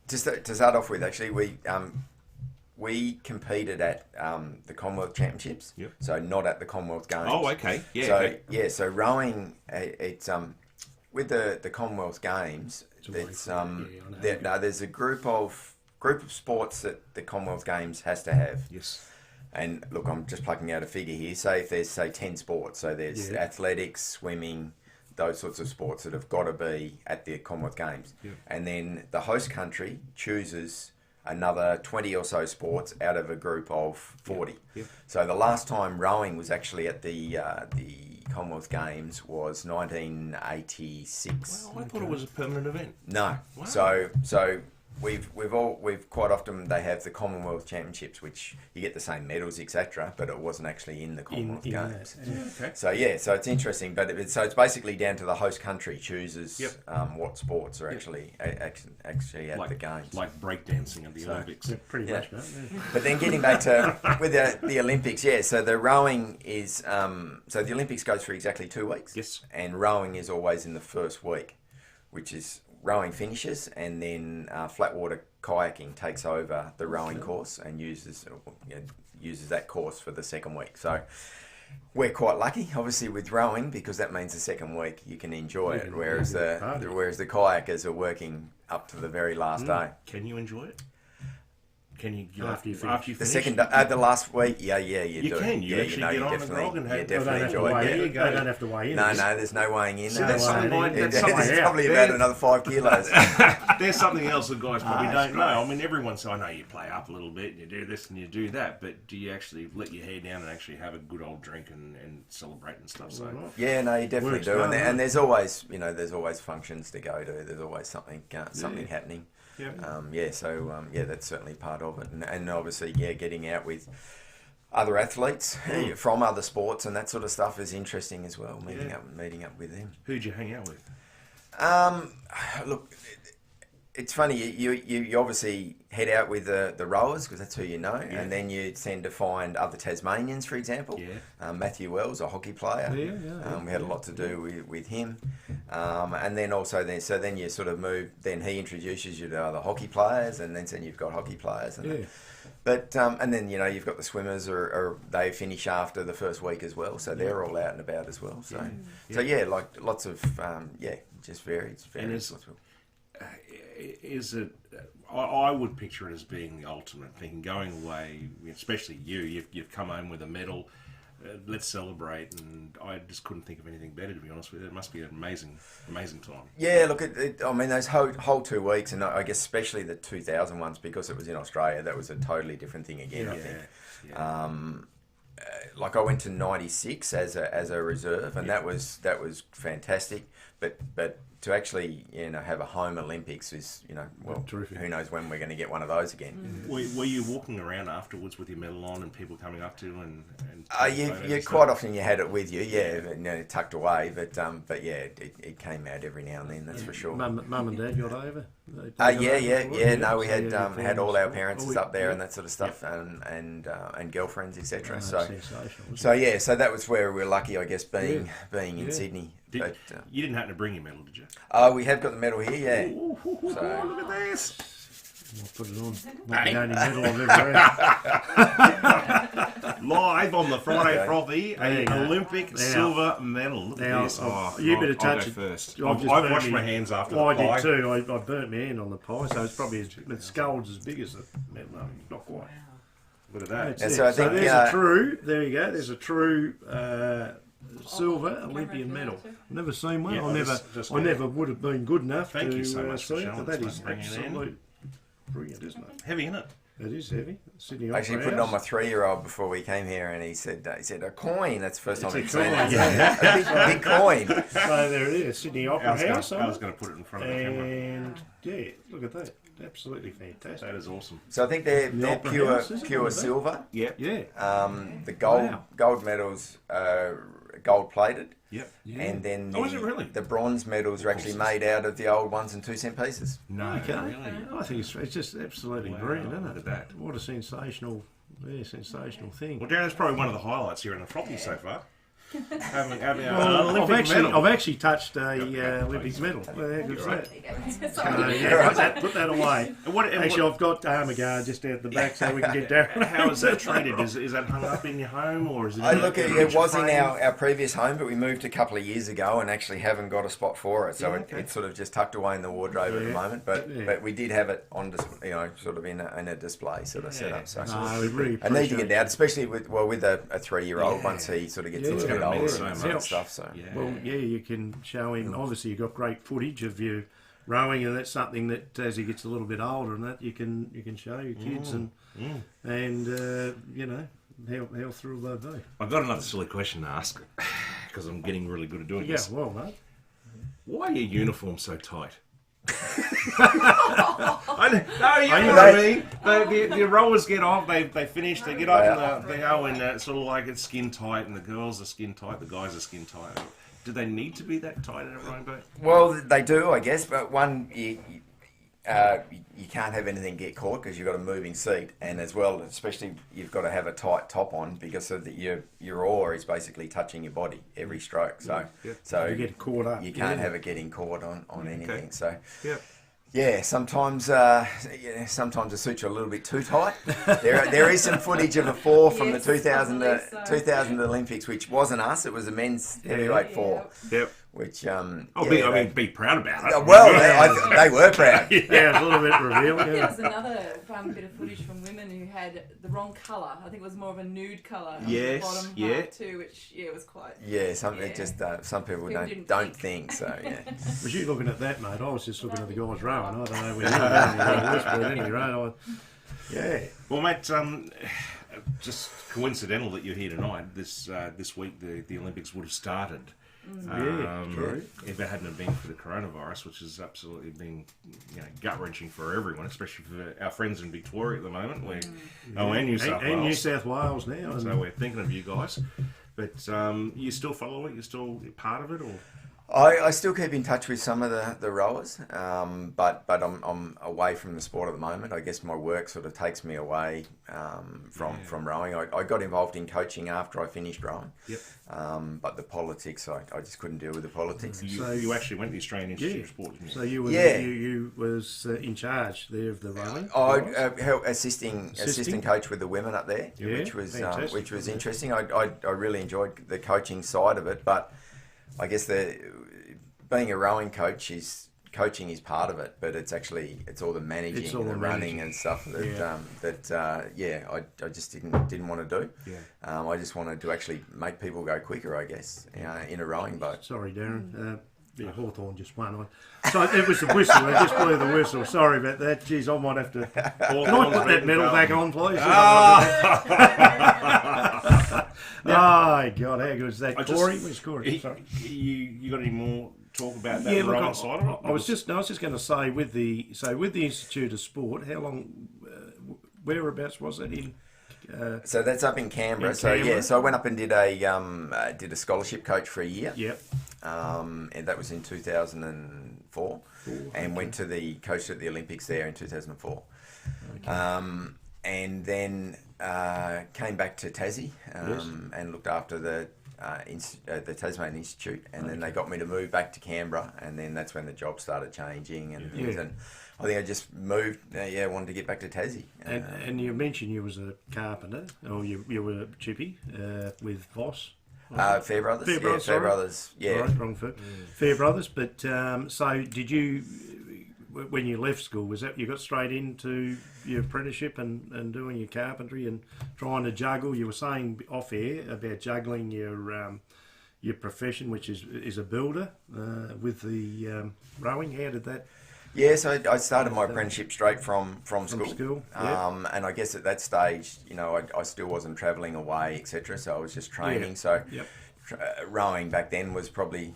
Speaker 4: To start off with, actually, we competed at the Commonwealth Championships, so not at the Commonwealth Games.
Speaker 1: Oh, okay. Yeah.
Speaker 4: So rowing, it's with the Commonwealth Games. There's a group of sports that the Commonwealth Games has to have.
Speaker 1: Yes.
Speaker 4: And look, I'm just plucking out a figure here. Say if there's 10 sports, so there's athletics, swimming, those sorts of sports that have got to be at the Commonwealth Games.
Speaker 1: Yeah.
Speaker 4: And then the host country chooses another 20 or so sports out of a group of 40.
Speaker 1: Yeah.
Speaker 4: So the last time rowing was actually at the Commonwealth Games was 1986.
Speaker 1: Well, I thought it was a permanent event.
Speaker 4: No.
Speaker 1: Wow.
Speaker 4: So we've quite often they have the Commonwealth Championships, which you get the same medals, etc. But it wasn't actually in the Commonwealth Games.
Speaker 1: Okay.
Speaker 4: So so it's interesting, but it's basically down to the host country chooses what sports are actually at the games,
Speaker 1: like breakdancing at the Olympics.
Speaker 2: Pretty much, right? Yeah.
Speaker 4: But then getting back to with the Olympics, so the rowing is so the Olympics goes for exactly 2 weeks.
Speaker 1: Yes.
Speaker 4: And rowing is always in the first week, which is rowing finishes, and then flatwater kayaking takes over the rowing course and uses that course for the second week. So we're quite lucky, obviously, with rowing, because that means the second week you can enjoy it, whereas the kayakers are working up to the very last day.
Speaker 1: Can you enjoy it? Can you
Speaker 2: After you
Speaker 1: finish?
Speaker 4: The second, the last week, you do.
Speaker 1: You can. You actually get on the grog and have.
Speaker 4: definitely enjoy it.
Speaker 2: They don't have to weigh in.
Speaker 4: No, there's no weighing in.
Speaker 1: So that's something
Speaker 4: It's probably about another 5 kilos.
Speaker 1: There's something else that guys probably don't know. I mean, everyone says, I know you play up a little bit and you do this and you do that, but do you actually let your hair down and actually have a good old drink and celebrate and stuff? So
Speaker 4: Yeah, no, you definitely
Speaker 2: Works
Speaker 4: do.
Speaker 2: well,
Speaker 4: And there's always, there's always functions to go to. There's always something happening.
Speaker 1: yeah.
Speaker 4: That's certainly part of it, and obviously, getting out with other athletes from other sports and that sort of stuff is interesting as well. Meeting up with them.
Speaker 1: Who'd you hang out with?
Speaker 4: Look, it's funny. You obviously head out with the rowers because that's who you know, and then you tend to find other Tasmanians, for example. Matthew Wells, a hockey player. We had a lot to do with him, and then also then you sort of move. Then he introduces you to other hockey players, and then you've got hockey players. But and then you've got the swimmers, or they finish after the first week as well, so they're all out and about as well. So like lots of just varied.
Speaker 1: Is it? I would picture it as being the ultimate thing. Going away, especially you've come home with a medal. Let's celebrate, and I just couldn't think of anything better, to be honest with you. It must be an amazing time.
Speaker 4: Yeah, look, I mean, those whole 2 weeks, and I guess especially the 2000 ones, because it was in Australia, that was a totally different thing again, I think. Like I went to 96 as a reserve, and that was fantastic. But to actually have a home Olympics is
Speaker 2: terrific.
Speaker 4: Who knows when we're going to get one of those again.
Speaker 1: Were you walking around afterwards with your medal on and people coming up to you and
Speaker 4: you quite often you had it with you, tucked away, but it came out every now and then, that's for sure.
Speaker 2: Mum and Dad got over?
Speaker 4: No, we had all our parents up there and that sort of stuff, and girlfriends, etc. So that was where we were lucky, I guess, being in Sydney.
Speaker 1: You didn't happen to bring your medal, did you?
Speaker 4: We have got the medal here,
Speaker 1: Ooh,
Speaker 4: So
Speaker 1: look at this.
Speaker 2: I'll put it on. Not the only medal I've ever had.
Speaker 1: Live on the Friday Frothy, an Olympic silver medal. Look at this.
Speaker 2: You better touch
Speaker 1: I'll
Speaker 2: it
Speaker 1: go first.
Speaker 2: I've
Speaker 1: I've washed my hands after the
Speaker 2: I
Speaker 1: pie.
Speaker 2: did too. I burnt my hand on the pie, so it's probably the skull's as big as the medal. No, not quite.
Speaker 1: Look at that.
Speaker 2: That's
Speaker 4: so
Speaker 2: it.
Speaker 4: I think,
Speaker 2: there's a true. There you go. There's a true silver Olympian medal. I've never seen one.
Speaker 1: Yeah,
Speaker 2: I never would have been good enough
Speaker 1: Thank
Speaker 2: to
Speaker 1: you so much for
Speaker 2: see it.
Speaker 1: showing
Speaker 2: But that
Speaker 1: us,
Speaker 2: is
Speaker 1: mate. Bringing it in.
Speaker 2: absolute brilliant, isn't it?
Speaker 1: Heavy, isn't it?
Speaker 2: It is heavy. Sydney
Speaker 4: I actually
Speaker 2: Opera
Speaker 4: put it on my
Speaker 2: House.
Speaker 4: 3-year-old before we came here, and he said a coin. That's the first time
Speaker 2: It's
Speaker 4: he'd
Speaker 2: a
Speaker 4: seen
Speaker 2: coin,
Speaker 4: it.
Speaker 2: yeah.
Speaker 4: A big coin.
Speaker 2: So there it is, Sydney Opera House.
Speaker 1: I was going to put it in front of the camera.
Speaker 2: And yeah, look at that. Absolutely fantastic.
Speaker 1: That is awesome.
Speaker 4: So I think they're
Speaker 2: Opera
Speaker 4: pure
Speaker 2: House, isn't
Speaker 4: pure
Speaker 2: it?
Speaker 4: silver.
Speaker 1: Yep.
Speaker 2: Yeah.
Speaker 4: The
Speaker 2: Wow.
Speaker 4: gold medals gold plated.
Speaker 1: Yep.
Speaker 2: Yeah.
Speaker 4: And then
Speaker 1: Oh, is it really?
Speaker 4: the bronze medals are actually made out of the old 1 and 2 cent pieces.
Speaker 1: No,
Speaker 2: Okay.
Speaker 1: really.
Speaker 2: I think it's just absolutely
Speaker 1: Wow,
Speaker 2: brilliant, isn't
Speaker 1: look
Speaker 2: it?
Speaker 1: at that.
Speaker 2: What a sensational thing.
Speaker 1: Well, Darren, that's probably one of the highlights here in the Frothy so far. having an
Speaker 2: Well,
Speaker 1: Olympic medal.
Speaker 2: I've actually touched a Olympic medal. Well, how good's that? Put that away. Actually, I've got armour guard just out the back so we can get Darren.
Speaker 1: How is that treated? Is that hung up in your home, or is it?
Speaker 4: It was in our previous home, but we moved a couple of years ago and actually haven't got a spot for it. So it's sort of just tucked away in the wardrobe at the moment. But we did have it on, sort of in a display sort of setup. So
Speaker 2: We really
Speaker 4: I need to get
Speaker 2: appreciate
Speaker 4: it out, especially with a 3-year-old once he sort of gets a little bit older
Speaker 1: so
Speaker 4: and
Speaker 1: much.
Speaker 4: stuff. So
Speaker 2: Well, you can show him. Obviously, you've got great footage of you rowing, and that's something that as he gets a little bit older, and that you can show your kids, and how thrilled they'll be.
Speaker 1: I've got another silly question to ask. because I'm getting really good at doing
Speaker 2: Yeah,
Speaker 1: this.
Speaker 2: well, mate.
Speaker 1: Why are your uniforms so tight? No, you
Speaker 2: Are
Speaker 1: know
Speaker 2: you
Speaker 1: what I mean. The rowers get off, they finish, they get up, and they go in sort of like it's skin tight, and the girls are skin tight, the guys are skin tight. Do they need to be that tight in a rowing boat?
Speaker 4: Well, they do, I guess, but you can't have anything get caught because you've got a moving seat, and as well, especially you've got to have a tight top on because so that your oar is basically touching your body every stroke. So
Speaker 2: You get caught up.
Speaker 4: you can't have it getting caught on anything.
Speaker 1: Okay.
Speaker 4: So
Speaker 1: Yeah.
Speaker 4: yeah, sometimes sometimes the suits are a little bit too tight. There is some footage of a four from
Speaker 5: Yes,
Speaker 4: the
Speaker 5: I
Speaker 4: 2000
Speaker 5: believe so.
Speaker 4: 2000 Olympics, which wasn't us. It was a men's heavyweight four,
Speaker 1: Yep.
Speaker 4: which
Speaker 1: Be proud about it.
Speaker 4: well, they were proud.
Speaker 2: Yeah, it's a little bit revealing.
Speaker 5: There
Speaker 2: Yeah.
Speaker 5: was another bit of footage from women who had the wrong colour. I think it was more of a nude colour on
Speaker 1: Yes,
Speaker 5: the bottom
Speaker 1: yeah.
Speaker 5: half too, which was quite.
Speaker 4: Yeah, some
Speaker 5: Yeah.
Speaker 4: it just some people
Speaker 5: People
Speaker 4: don't
Speaker 5: didn't
Speaker 4: think so. Yeah.
Speaker 2: Was you looking at that, mate? I was just looking at the guys rowing. I don't know where you're at any rate. Yeah.
Speaker 1: Well, mate, just coincidental that you're here tonight. This week, the Olympics would have started.
Speaker 2: True.
Speaker 1: If it hadn't have been for the coronavirus, which has absolutely been gut wrenching for everyone, especially for our friends in Victoria at the moment. And New South Wales.
Speaker 2: And New South Wales now.
Speaker 1: So we're thinking of you guys. But you still follow it? You're still part of it, or?
Speaker 4: I still keep in touch with some of the rowers, but I'm away from the sport at the moment. I guess my work sort of takes me away from rowing. I got involved in coaching after I finished rowing.
Speaker 1: Yep.
Speaker 4: But the politics, I just couldn't deal with the politics.
Speaker 1: You actually went to the Australian Institute of Sport, didn't you?
Speaker 2: So you were you was in charge there of the rowing.
Speaker 4: Assisting coach with the women up there,
Speaker 2: Yeah,
Speaker 4: which was
Speaker 2: fantastic.
Speaker 4: interesting. I really enjoyed the coaching side of it, but I guess being a rowing coach coaching is part of it, but it's all the managing
Speaker 2: It's all
Speaker 4: and the
Speaker 2: the
Speaker 4: running
Speaker 2: managing.
Speaker 4: and stuff I just didn't want to do.
Speaker 1: Yeah.
Speaker 4: I just wanted to actually make people go quicker, I guess, in a rowing boat.
Speaker 2: Sorry, Darren. Hawthorn just won. So it was the whistle. I just blew the whistle. Sorry about that. Geez, I might have to. Can I put that medal back on, please? Oh, God, how good is that? Corey? Where's Corey? Sorry.
Speaker 1: You got any more talk about that
Speaker 2: Yeah, look,
Speaker 1: rowing side of it?
Speaker 2: I was just going to say with the Institute of Sport, how long, whereabouts was it in?
Speaker 4: So that's up in Canberra.
Speaker 2: In
Speaker 4: So
Speaker 2: Canberra?
Speaker 4: so I went up and did a scholarship coach for a year.
Speaker 2: Yep.
Speaker 4: And that was in 2004, and went to the coach at the Olympics there in 2004. And then came back to Tassie and looked after the Tasmanian Institute, and then they got me to move back to Canberra, and then that's when the job started changing and things. And I think I just moved. Wanted to get back to Tassie.
Speaker 2: And you mentioned you was a carpenter, or you were a chippy with Voss.
Speaker 4: Fair Brothers.
Speaker 2: Fair
Speaker 4: Brothers. Yeah.
Speaker 2: Right, wrong foot. Fair Brothers. But so did you? When you left school, was that you got straight into your apprenticeship and doing your carpentry and trying to juggle? You were saying off air about juggling your profession, which is a builder, with the rowing. How did that?
Speaker 4: Yes, I started my apprenticeship straight from school.
Speaker 2: Yep.
Speaker 4: And I guess at that stage, I still wasn't travelling away, etc. So I was just training.
Speaker 2: Yeah.
Speaker 4: So
Speaker 2: Yep.
Speaker 4: Rowing back then was probably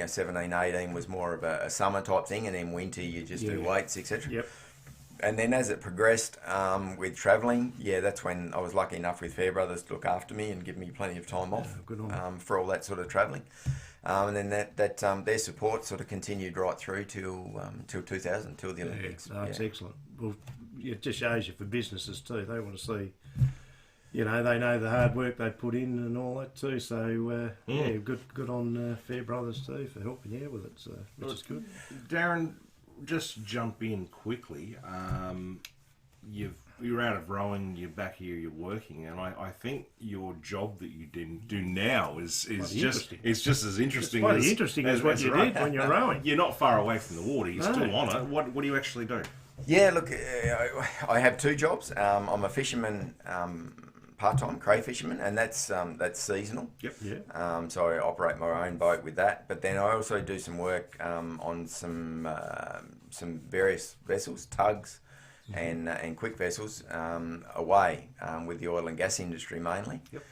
Speaker 4: 17, 18 was more of a summer type thing, and then winter you just do weights, etc.
Speaker 2: Yep.
Speaker 4: And then as it progressed with travelling, that's when I was lucky enough with Fair Brothers to look after me and give me plenty of time off
Speaker 2: good on
Speaker 4: for all that sort of travelling. And then that their support sort of continued right through till 2000, till the Olympics.
Speaker 2: No, it's excellent. Well, it just shows you for businesses too. They want to see, they know the hard work they put in and all that too. So good on Fair Brothers too for helping you with it. So which is good.
Speaker 1: Darren, just jump in quickly. You're out of rowing, you're back here, you're working, and I think your job that you do now is just as interesting.
Speaker 2: It's interesting as what you did when you're rowing.
Speaker 1: You're not far away from the water. You're still on it. What do you actually do?
Speaker 4: Yeah, look, I have two jobs. I'm a fisherman, part-time cray fisherman, and that's seasonal.
Speaker 1: Yep.
Speaker 2: Yeah.
Speaker 4: So I operate my own boat with that. But then I also do some work on some various vessels, tugs, and quick vessels away with the oil and gas industry mainly.
Speaker 1: Yep.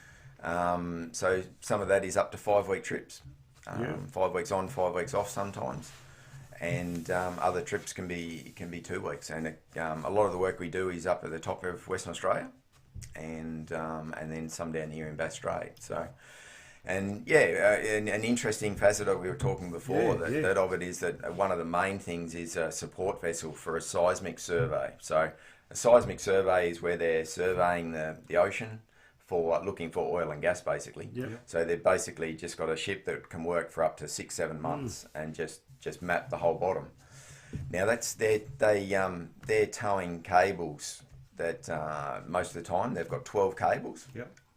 Speaker 4: So some of that is up to 5-week trips, 5 weeks on, 5 weeks off sometimes, and other trips can be 2 weeks. And a lot of the work we do is up at the top of Western Australia, and then some down here in Bass Strait. So. And an interesting facet of we were talking before that of it is that one of the main things is a support vessel for a seismic survey. So a seismic survey is where they're surveying the ocean for looking for oil and gas, basically. So they've basically just got a ship that can work for up to 6-7 months and just map the whole bottom. Now they're towing cables that most of the time they've got 12 cables.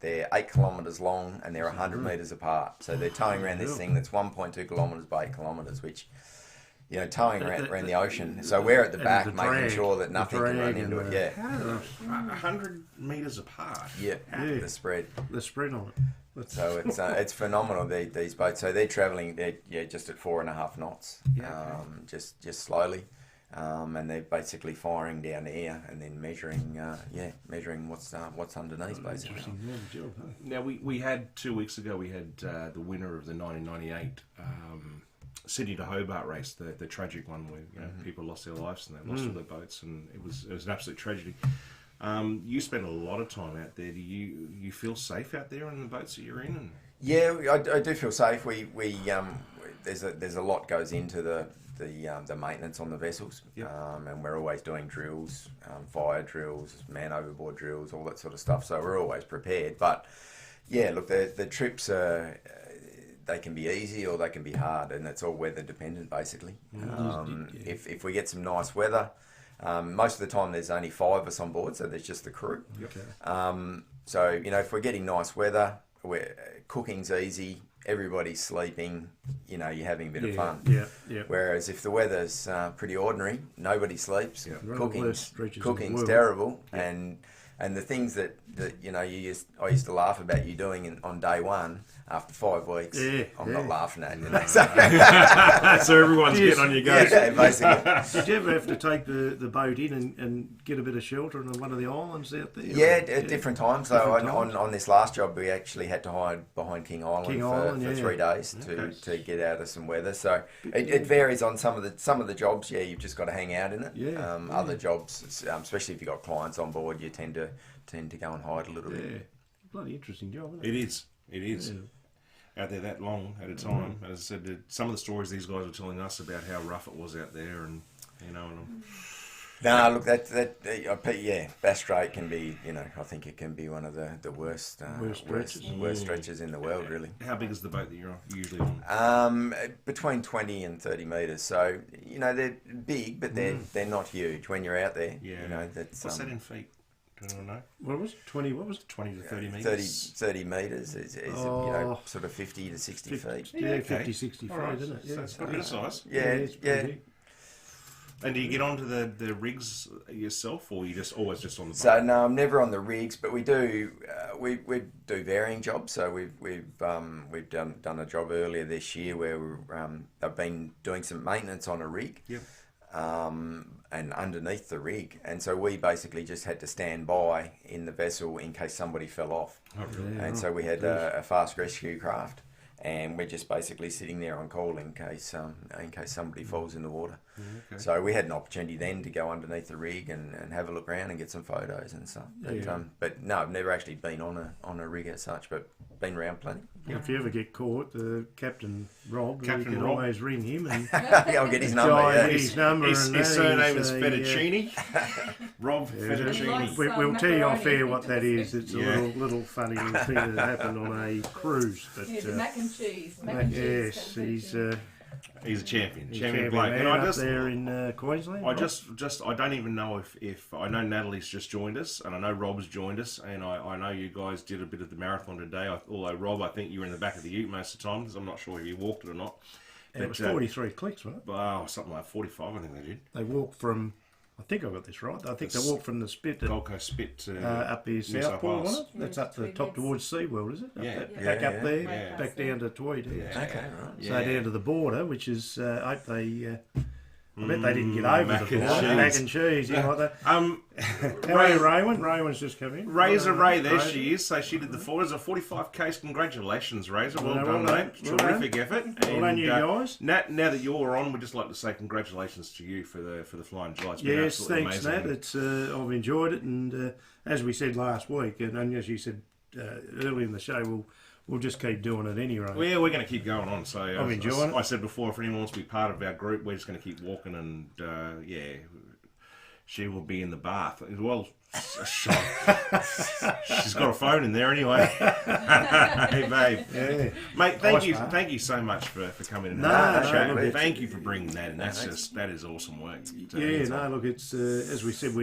Speaker 4: They're 8 kilometres long and they're 100 metres apart. So they're towing around this thing that's 1.2 kilometres by 8 kilometres, which, towing around the ocean. So we're at the back making sure that nothing can run into it.
Speaker 1: 100 metres apart.
Speaker 4: The spread.
Speaker 2: The spread on it.
Speaker 4: So it's phenomenal, these boats. So they're travelling just at 4.5 knots, just slowly. And they're basically firing down air and then measuring what's underneath, basically.
Speaker 1: Now we had 2 weeks ago we had the winner of the 1998 Sydney to Hobart race, the tragic one where people lost their lives and they lost all their boats, and it was an absolute tragedy. You spent a lot of time out there. Do you feel safe out there in the boats that you're in? And...
Speaker 4: Yeah, I do feel safe. We there's a lot goes into the maintenance on the vessels, and we're always doing drills, fire drills, man overboard drills, all that sort of stuff. So we're always prepared. But yeah, look, the trips they can be easy or they can be hard, and it's all weather dependent, basically. If we get some nice weather, most of the time there's only 5 of us on board, so there's just the crew. So if we're getting nice weather, cooking's easy. Everybody's sleeping, you're having a bit of fun. Whereas if the weather's pretty ordinary, nobody sleeps. Cooking's terrible, and the things that I used to laugh about you doing on day one. After 5 weeks, I'm not laughing at you.
Speaker 1: So everyone's getting on your goat.
Speaker 4: Yeah, basically.
Speaker 2: Did you ever have to take the boat in and get a bit of shelter on one of the islands out there?
Speaker 4: Yeah, at different times. So on this last job, we actually had to hide behind King Island for 3 days to get out of some weather. So it varies on some of the jobs. Yeah, you've just got to hang out in it. Other jobs, especially if you've got clients on board, you tend to go and hide a little bit.
Speaker 2: Bloody interesting job, isn't it?
Speaker 1: It is. Out there that long at a time. As I said, some of the stories these guys were telling us about how rough it was out there, and
Speaker 4: No, look, Bass Strait can be, I think it can be one of the worst stretches in the world, really.
Speaker 1: How big is the boat that you're usually on?
Speaker 4: Between 20 and 30 metres. So, they're big, but they're not huge when you're out there.
Speaker 1: What's that in feet? Do you know?
Speaker 2: What was it? 20? What was it?
Speaker 1: 20 to 30 metres.
Speaker 4: 30 metres is sort of 50 to 60 feet.
Speaker 2: Yeah, 50, 60 feet, isn't it?
Speaker 1: So it's got a bit of size.
Speaker 4: Yeah.
Speaker 1: And do you get onto the rigs yourself, or you just always just on the boat?
Speaker 4: So no, I'm never on the rigs, but we do we do varying jobs. So we've done a job earlier this year where I've been doing some maintenance on a rig. And underneath the rig, and so we basically just had to stand by in the vessel in case somebody fell off. And so we had a fast rescue craft, and we're just basically sitting there on call in case somebody falls in the water. So we had an opportunity then to go underneath the rig and have a look around and get some photos and stuff. But no, I've never actually been on a rig as such, but been around plenty.
Speaker 2: If you ever get caught, Captain Rob, you can always ring him and
Speaker 4: I'll get his number.
Speaker 2: His
Speaker 1: surname is Fettuccine. Rob Fettuccine.
Speaker 2: We'll tell you off air what that is. It's a little funny thing that happened on a cruise. But,
Speaker 5: the mac and cheese.
Speaker 2: Yes,
Speaker 1: he's a champion.
Speaker 2: Champion
Speaker 1: bloke.
Speaker 2: And up there in Queensland.
Speaker 1: I don't even know if I know Natalie's just joined us, and I know Rob's joined us, and I know you guys did a bit of the marathon today. Although Rob, I think you were in the back of the ute most of the time, because I'm not sure if you walked it or not.
Speaker 2: It was 43 clicks, right?
Speaker 1: Wow, something like 45, I think they did.
Speaker 2: They walked from, I think I got this right. I think they walked from the Spit
Speaker 1: Gold Coast Spit to
Speaker 2: up the Southport, wasn't it? That's up the top towards SeaWorld, is it? Back up back down to Tweed.
Speaker 4: Okay, right.
Speaker 2: So down to the border, which is, I hope they I bet they didn't get over
Speaker 1: mac
Speaker 2: the
Speaker 1: and
Speaker 2: floor.
Speaker 1: cheese.
Speaker 2: Mac and cheese, you like that? How are you, Raywin? Raywin's just come in.
Speaker 1: Razor Ray, there
Speaker 2: Razor.
Speaker 1: she is. So she did the 45Ks. Congratulations, Razor. Well
Speaker 2: Well
Speaker 1: done,
Speaker 2: done.
Speaker 1: mate.
Speaker 2: Well
Speaker 1: Terrific
Speaker 2: done.
Speaker 1: effort.
Speaker 2: Well done, you guys.
Speaker 1: Now that you're on, we'd just like to say congratulations to you for the Flying July. It's been
Speaker 2: Yes,
Speaker 1: absolutely
Speaker 2: thanks,
Speaker 1: amazing.
Speaker 2: Nat. It's I've enjoyed it, and as we said last week, and as you said early in the show, we'll just keep doing it anyway.
Speaker 1: Well, we're going to keep going on. So
Speaker 2: I'm enjoying it.
Speaker 1: I said before, if anyone wants to be part of our group, we're just going to keep walking, and she will be in the bath. Well, she's got a phone in there anyway. Hey, babe.
Speaker 2: Yeah.
Speaker 1: Mate, thank you so much for coming in. And chat.
Speaker 2: look,
Speaker 1: Thank you for bringing that in. That is awesome work.
Speaker 2: Look, it's as we said,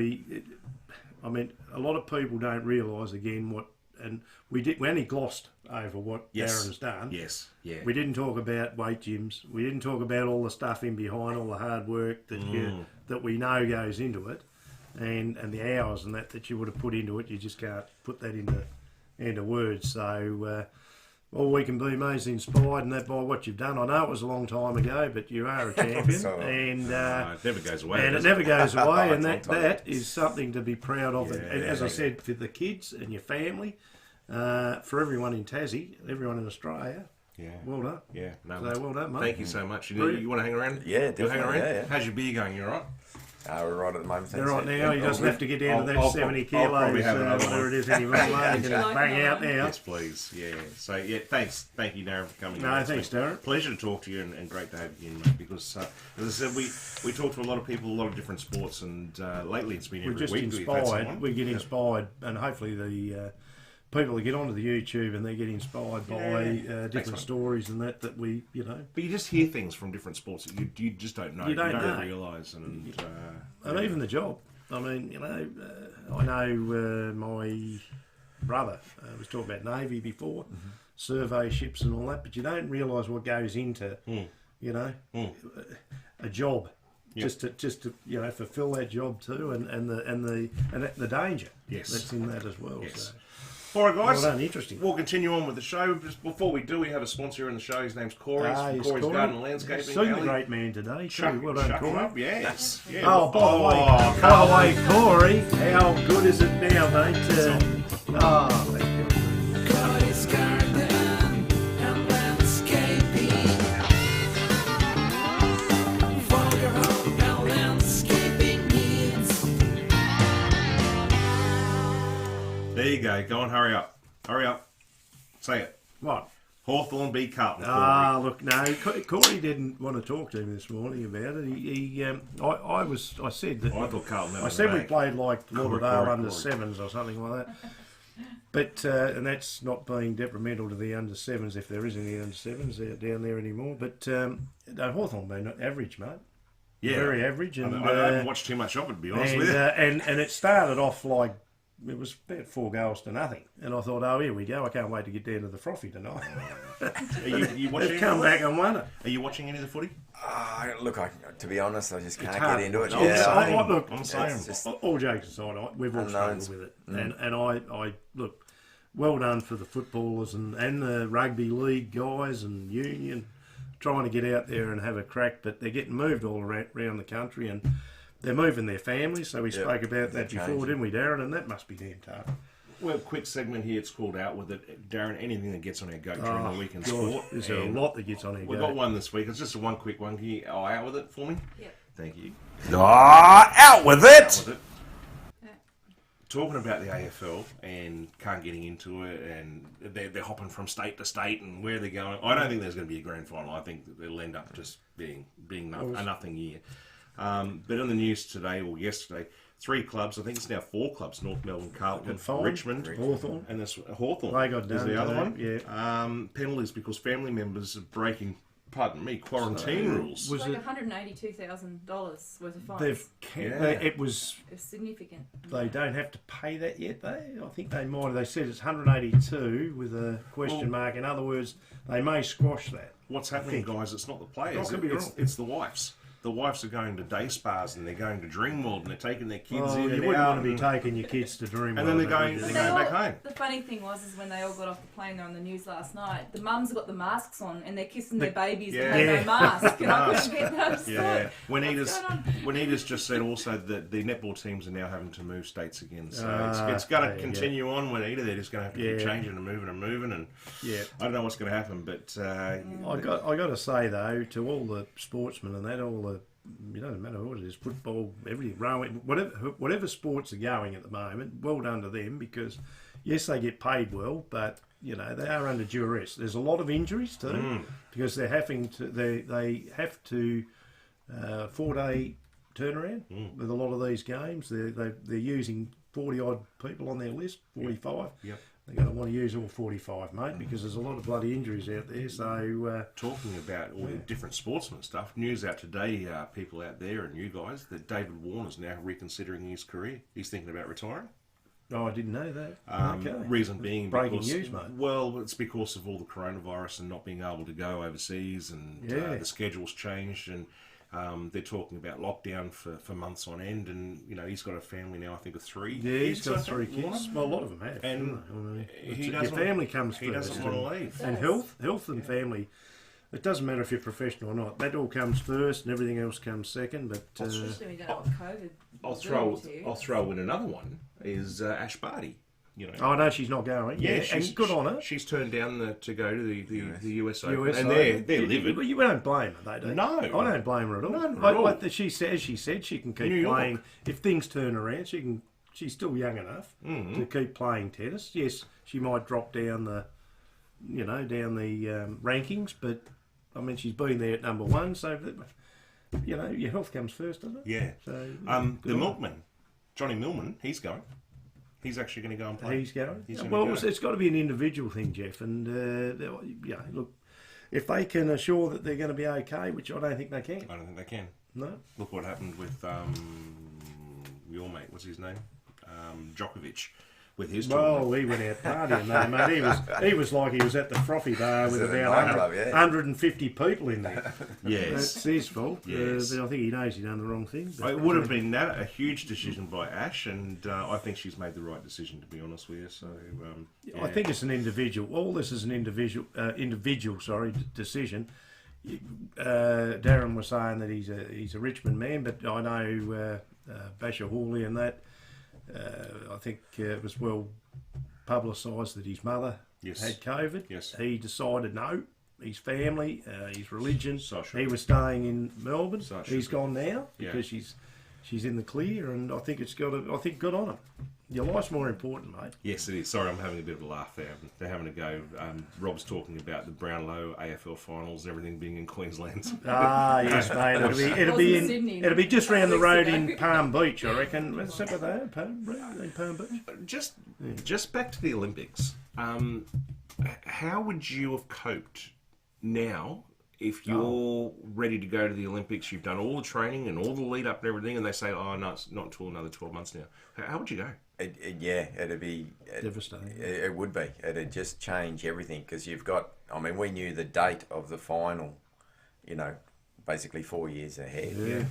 Speaker 2: I mean, a lot of people don't realise again what, and we only glossed over what Darren's done.
Speaker 1: Yes, yeah.
Speaker 2: We didn't talk about weight gyms. We didn't talk about all the stuff in behind, all the hard work that we know goes into it, and the hours and that you would have put into it. You just can't put that into words. So all we can be, mate, is inspired and that by what you've done. I know it was a long time ago, but you are a champion, and
Speaker 1: it never goes away.
Speaker 2: And it never goes away, and that is something to be proud of. And as I said, for the kids and your family. For everyone in Tassie, everyone in Australia, well done.
Speaker 1: Yeah, no,
Speaker 2: so well done, mate.
Speaker 1: Thank you so much. You want to hang around?
Speaker 4: Yeah,
Speaker 1: You'll hang
Speaker 4: definitely.
Speaker 1: around?
Speaker 4: Yeah.
Speaker 1: How's your beer going? You all right?
Speaker 4: We're right at the moment.
Speaker 2: They're right now. He doesn't have to get down to that 70
Speaker 1: I'll probably
Speaker 2: kilos,
Speaker 1: have another
Speaker 2: whatever
Speaker 1: one.
Speaker 2: it is anymore. Mate. You can bang out now.
Speaker 1: Yes, please. Yeah. So thanks. Thank you, Darren, for coming.
Speaker 2: No,
Speaker 1: in.
Speaker 2: thanks, Darren.
Speaker 1: Pleasure to talk to you, and great to have you in, mate, because as I said, we talk to a lot of people, a lot of different sports, and lately it's been
Speaker 2: We're
Speaker 1: every
Speaker 2: just
Speaker 1: week.
Speaker 2: inspired. We get inspired, and hopefully the people that get onto the YouTube and they get inspired by different stories and that we,
Speaker 1: But you just hear things from different sports that you just don't know.
Speaker 2: You don't know.
Speaker 1: realise. And
Speaker 2: even the job. I mean, I know my brother was talking about Navy before, survey ships and all that, but you don't realise what goes into, a job.
Speaker 1: Yep.
Speaker 2: Just to fulfil that job too, and the danger that's in that as well.
Speaker 1: Yes.
Speaker 2: So.
Speaker 1: All right, guys.
Speaker 2: Well done, interesting.
Speaker 1: We'll continue on with the show. Just before we do, we have a sponsor in the show. His name's Corey.
Speaker 2: Yes,
Speaker 1: Corey's
Speaker 2: Corey.
Speaker 1: Garden and Landscaping.
Speaker 2: Seen the
Speaker 1: Alley.
Speaker 2: great man today.
Speaker 1: Chuck,
Speaker 2: Well done,
Speaker 1: chuck him
Speaker 2: Corey.
Speaker 1: up, yes. Yeah.
Speaker 2: Oh, by the way, Corey, how good is it now, mate? Thank you.
Speaker 6: Corey's Garden and Landscaping. For your home and landscaping needs.
Speaker 1: There you go. Go on, hurry up. Hurry up. Say it.
Speaker 2: What?
Speaker 1: Hawthorn beat Carlton.
Speaker 2: Look, no, Corey didn't want to talk to me this morning about it. I said that.
Speaker 1: I thought Carlton had
Speaker 2: I
Speaker 1: it
Speaker 2: said we
Speaker 1: back.
Speaker 2: played like Lauderdale
Speaker 1: Corey.
Speaker 2: under sevens or something like that. But and that's not being detrimental to the under sevens if there is any under sevens down there anymore. But no, Hawthorn been average, mate.
Speaker 1: Yeah.
Speaker 2: Very average. And
Speaker 1: I haven't watched too much of it, to be honest with you.
Speaker 2: and it started off like. It was about 4 goals to nothing. And I thought, oh, here we go. I can't wait to get down to the Frothy tonight.
Speaker 1: Are you watching?
Speaker 2: They've come back and won it.
Speaker 1: Are you watching any of the footy?
Speaker 4: Look, to be honest, I just can't
Speaker 2: hard.
Speaker 4: get into it.
Speaker 1: I'm saying.
Speaker 2: All jokes aside, we've all struggled with it. And I look, well done for the footballers and the rugby league guys and union trying to get out there and have a crack. But they're getting moved all around the country and they're moving their families, so we spoke about that before, didn't we, Darren? And that must be damn tough.
Speaker 1: Well, quick segment here. It's called Out With It. Darren, anything that gets on our goat during the weekend
Speaker 2: God,
Speaker 1: sport.
Speaker 2: there's a lot that gets on our
Speaker 1: We've
Speaker 2: goat.
Speaker 1: got one this week. It's just a one quick one. Can you out with it for me?
Speaker 5: Yep.
Speaker 1: Thank you.
Speaker 4: Out with it!
Speaker 1: Out with it. Talking about the AFL and can't getting into it, and they're hopping from state to state and where they're going. I don't think there's going to be a grand final. I think that they'll end up just being a nothing year. But in the news today or yesterday, 3 clubs, I think it's now 4 clubs, North Melbourne, Carlton, Richmond,
Speaker 2: Hawthorn.
Speaker 1: and this Hawthorn.
Speaker 2: They got
Speaker 1: is
Speaker 2: done
Speaker 1: the other
Speaker 2: today,
Speaker 1: one. Penalties because family members are breaking, quarantine rules.
Speaker 2: Was
Speaker 5: Like
Speaker 2: it?
Speaker 5: $182,000 worth of fines.
Speaker 2: It was.
Speaker 5: It's significant.
Speaker 2: They don't have to pay that yet. I think they might. They said it's 182 with a question mark. In other words, they may squash that.
Speaker 1: What's happening, guys? It's not the players.
Speaker 2: I could be wrong.
Speaker 1: It's the wives. the wives are going to day spas and they're going to Dreamworld and they're taking their kids in
Speaker 2: you
Speaker 1: and
Speaker 2: wouldn't
Speaker 1: out.
Speaker 2: want to be taking your kids to Dreamworld.
Speaker 1: And then they're going back home.
Speaker 5: The funny thing was when they all got off the plane, they're on the news last night, the mums got the masks on and they're kissing their babies that had no mask. And I couldn't get that.
Speaker 1: Yeah, Juanita's just said also that the netball teams are now having to move states again. So it's going to continue on, Juanita. They're just going to have to keep changing and moving. And I don't know what's going to happen, but...
Speaker 2: I got to say, though, to all the sportsmen and that, all the... It doesn't matter what it is, football, everything, rowing, whatever sports are going at the moment, well done to them because, yes, they get paid well, but, you know, they are under duress. There's a lot of injuries too because they have to 4-day turnaround with a lot of these games. They're using 40-odd people on their list, 45.
Speaker 1: Yep.
Speaker 2: They're going to want to use all 45, mate, because there's a lot of bloody injuries out there. So
Speaker 1: talking about all the different sportsman stuff, news out today, people out there and you guys, that David Warner's now reconsidering his career. He's thinking about retiring.
Speaker 2: Oh, I didn't know that. Okay.
Speaker 1: Reason being
Speaker 2: breaking
Speaker 1: because,
Speaker 2: news, mate.
Speaker 1: Well, it's because of all the coronavirus and not being able to go overseas, and the schedule's changed, and they're talking about lockdown for months on end, and you know he's got a family now. I think of 3.
Speaker 2: Yeah, he's got 3 kids. Well, a lot of them have.
Speaker 1: And
Speaker 2: your family comes
Speaker 1: he
Speaker 2: first.
Speaker 1: doesn't want to leave.
Speaker 2: And health and family. It doesn't matter if you're professional or not. That all comes first, and everything else comes second. But
Speaker 5: especially when you don't know what COVID.
Speaker 1: I'll throw in another one is Ash Barty. You know.
Speaker 2: Oh no, she's not going. Yeah, and good on her.
Speaker 1: She's turned down to go to the US Open,
Speaker 2: US
Speaker 1: and
Speaker 2: Open.
Speaker 1: they're livid.
Speaker 2: You don't blame her, they do.
Speaker 1: No,
Speaker 2: I don't blame her at all.
Speaker 1: None at all.
Speaker 2: Like she said, she can keep playing. If things turn around, she's still young enough to keep playing tennis. Yes, she might drop down the rankings, but I mean she's been there at number 1, so you know your health comes first, doesn't it?
Speaker 1: Yeah.
Speaker 2: So
Speaker 1: the milkman, Johnny Millman, he's going. He's actually going to go and play.
Speaker 2: He's going.
Speaker 1: Go.
Speaker 2: It's got to be an individual thing, Jeff. And look, if they can assure that they're going to be okay, which I don't think they can.
Speaker 1: I don't think they can.
Speaker 2: No.
Speaker 1: Look what happened with your mate. What's his name? Djokovic. With his tournament.
Speaker 2: Well, he went out partying, though, mate. He was like he was at the Frothy bar with about 150 people in there.
Speaker 1: Yes.
Speaker 2: That's his fault.
Speaker 1: Yes.
Speaker 2: I think he knows he's done the wrong thing. But
Speaker 1: it would have been a huge decision by Ash, and I think she's made the right decision, to be honest with you. So
Speaker 2: I think it's an individual. All this is an individual decision. Darren was saying that he's a Richmond man, but I know Basher Hawley and that. I think it was well publicised that his mother had COVID.
Speaker 1: Yes.
Speaker 2: He decided no, his family, his religion.
Speaker 1: So
Speaker 2: he was staying in Melbourne.
Speaker 1: So
Speaker 2: he's gone now because she's in the clear, and I think good on him. Your life's more important, mate.
Speaker 1: Yes, it is. Sorry, I'm having a bit of a laugh there. They're having a go. Rob's talking about the Brownlow AFL finals and everything being in Queensland.
Speaker 2: Yes, mate. It'll be just round the road in Palm Beach, I reckon. What's that there? Palm Beach.
Speaker 1: Just back to the Olympics. How would you have coped now if you're ready to go to the Olympics? You've done all the training and all the lead up and everything, and they say, "Oh no, it's not until another 12 months now." How would you go?
Speaker 4: It'd be
Speaker 2: devastating.
Speaker 4: It would be. It'd just change everything because you've got. I mean, we knew the date of the final. You know, basically 4 years ahead.
Speaker 2: Yeah.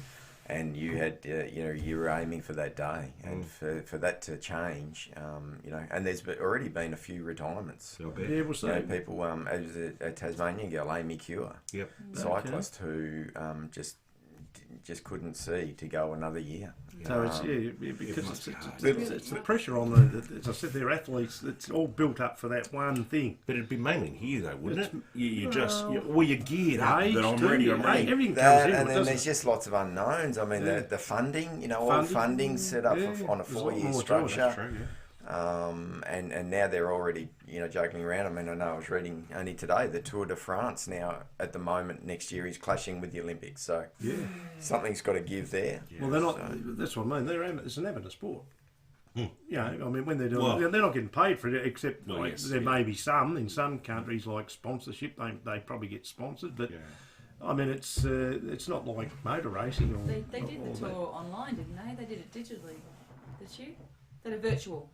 Speaker 4: And you had, you were aiming for that day, and for that to change, and there's already been a few retirements.
Speaker 2: Yeah, we'll see.
Speaker 4: People, as a Tasmanian girl, Amy Cure, cyclist who just couldn't see to go another year.
Speaker 2: So because it's the pressure on the, as I said, they're athletes. It's all built up for that one thing.
Speaker 1: But it'd be mainly here, though, wouldn't it? You're geared up that I'm ready.
Speaker 2: Everything
Speaker 4: that,
Speaker 2: comes in,
Speaker 4: and then there's just lots of unknowns. I mean, the funding, all funding's set up on a 4-year structure.
Speaker 1: True,
Speaker 4: and now they're already, joking around. I mean, I know I was reading only today, the Tour de France now, at the moment, next year is clashing with the Olympics. So something's got to give there.
Speaker 2: Well, they're not, that's what I mean. It's an amateur sport. I mean, when they're doing they're not getting paid for it, except there may be some, in some countries, like sponsorship, they probably get sponsored, but... I mean, it's not like motor racing. Or
Speaker 5: they did the tour online, didn't they? They did it digitally. Did you? They did a virtual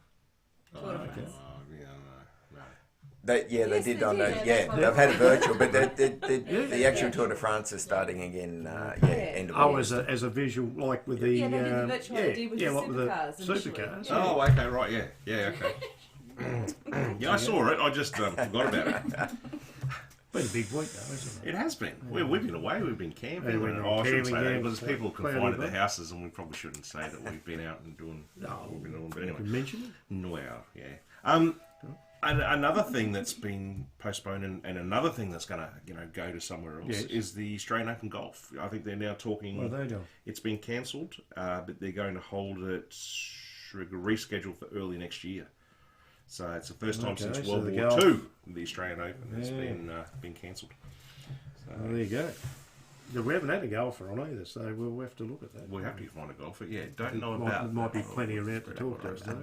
Speaker 5: tour de France.
Speaker 4: They
Speaker 5: Yes,
Speaker 4: did
Speaker 5: they
Speaker 4: on
Speaker 5: did,
Speaker 4: the,
Speaker 5: yeah,
Speaker 4: yeah,
Speaker 5: that's
Speaker 4: they've had a virtual, but
Speaker 2: Yeah.
Speaker 4: the actual Tour de France is starting again, end of
Speaker 2: Oh,
Speaker 4: August.
Speaker 2: as a visual, like with the
Speaker 5: Yeah, they did the virtual ID with the
Speaker 2: like with the
Speaker 5: supercars initially.
Speaker 2: supercars.
Speaker 5: Yeah.
Speaker 1: Oh, okay, right, yeah, okay. Yeah, I saw it. I just forgot about it.
Speaker 2: Been a big week though, isn't it?
Speaker 1: It has been. We've been away. We've been camping.
Speaker 2: Yeah, we've been
Speaker 1: I shouldn't say
Speaker 2: camping,
Speaker 1: that
Speaker 2: yeah.
Speaker 1: because people
Speaker 2: Cloudy
Speaker 1: confined at their
Speaker 2: weather.
Speaker 1: houses, and we probably shouldn't say that we've been out and doing what we've been doing. But anyway,
Speaker 2: Can mention it?
Speaker 1: well, yeah. And another thing that's been postponed, and another thing that's going to go to somewhere else
Speaker 2: Yes.
Speaker 1: is the Australian Open golf. I think they're now talking.
Speaker 2: What are they doing?
Speaker 1: It's been cancelled, but they're going to hold it rescheduled for early next year. So it's the first time
Speaker 2: Okay,
Speaker 1: since
Speaker 2: so
Speaker 1: World
Speaker 2: the
Speaker 1: War
Speaker 2: golf-
Speaker 1: II the Australian Open has
Speaker 2: Yeah.
Speaker 1: been cancelled.
Speaker 2: Oh, there you go. Yeah, we haven't had a golfer on either, so we'll have to look at that.
Speaker 1: We'll have to find a golfer. Yeah, don't know
Speaker 2: Might-
Speaker 1: about.
Speaker 2: there might be
Speaker 1: that.
Speaker 2: plenty around to talk to us, though.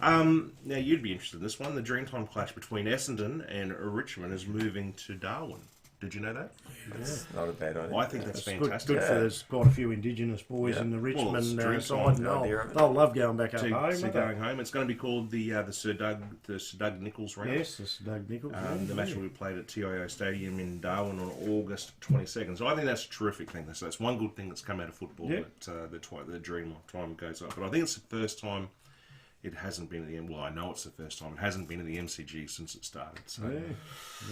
Speaker 1: Now you'd be interested in this one. The Dreamtime clash between Essendon and Richmond is moving to Darwin. Did you know that?
Speaker 4: It's not a bad idea.
Speaker 1: I think that's
Speaker 2: It's
Speaker 1: fantastic.
Speaker 2: good for there's quite a few Indigenous boys
Speaker 4: Yeah.
Speaker 2: in the
Speaker 1: Well,
Speaker 2: Richmond
Speaker 1: it's dream
Speaker 2: side,
Speaker 1: time,
Speaker 2: and
Speaker 4: no idea of it.
Speaker 2: they'll love going back up
Speaker 1: To
Speaker 2: home. won't they?
Speaker 1: going home. It's going to be called the Sir Doug Nichols round.
Speaker 2: Yes, this is Doug Nichols.
Speaker 1: The match will be played at TIO Stadium in Darwin on August 22nd. So I think that's a terrific thing. So that's one good thing that's come out of football
Speaker 2: Yeah.
Speaker 1: that the dream time goes up. But I think it's the first time it hasn't been at the well, I know it's the first time it hasn't been at the MCG since it started. So,
Speaker 2: Yeah,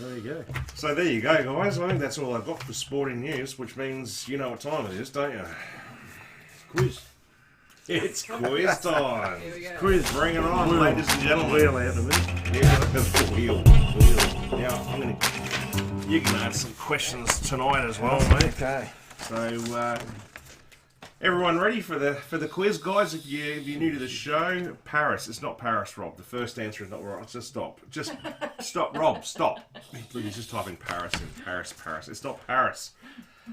Speaker 2: there you go.
Speaker 1: so there you go, guys. I think that's all I've got for sporting news, which means you know what time it is, don't you?
Speaker 2: Quiz.
Speaker 1: It's quiz time.
Speaker 5: Here we go.
Speaker 2: Quiz.
Speaker 1: Bring it on, ladies and gentlemen.
Speaker 2: Wheel out of it.
Speaker 1: Yeah, the wheel. Now I'm gonna. You can ask some questions tonight as well, mate.
Speaker 4: Okay.
Speaker 1: So, everyone ready for the quiz, guys? If you're new to the show, Paris. It's not Paris, Rob. The first answer is not right. Just stop. Just stop, Rob. Stop. Please, just type in Paris and Paris. It's not Paris.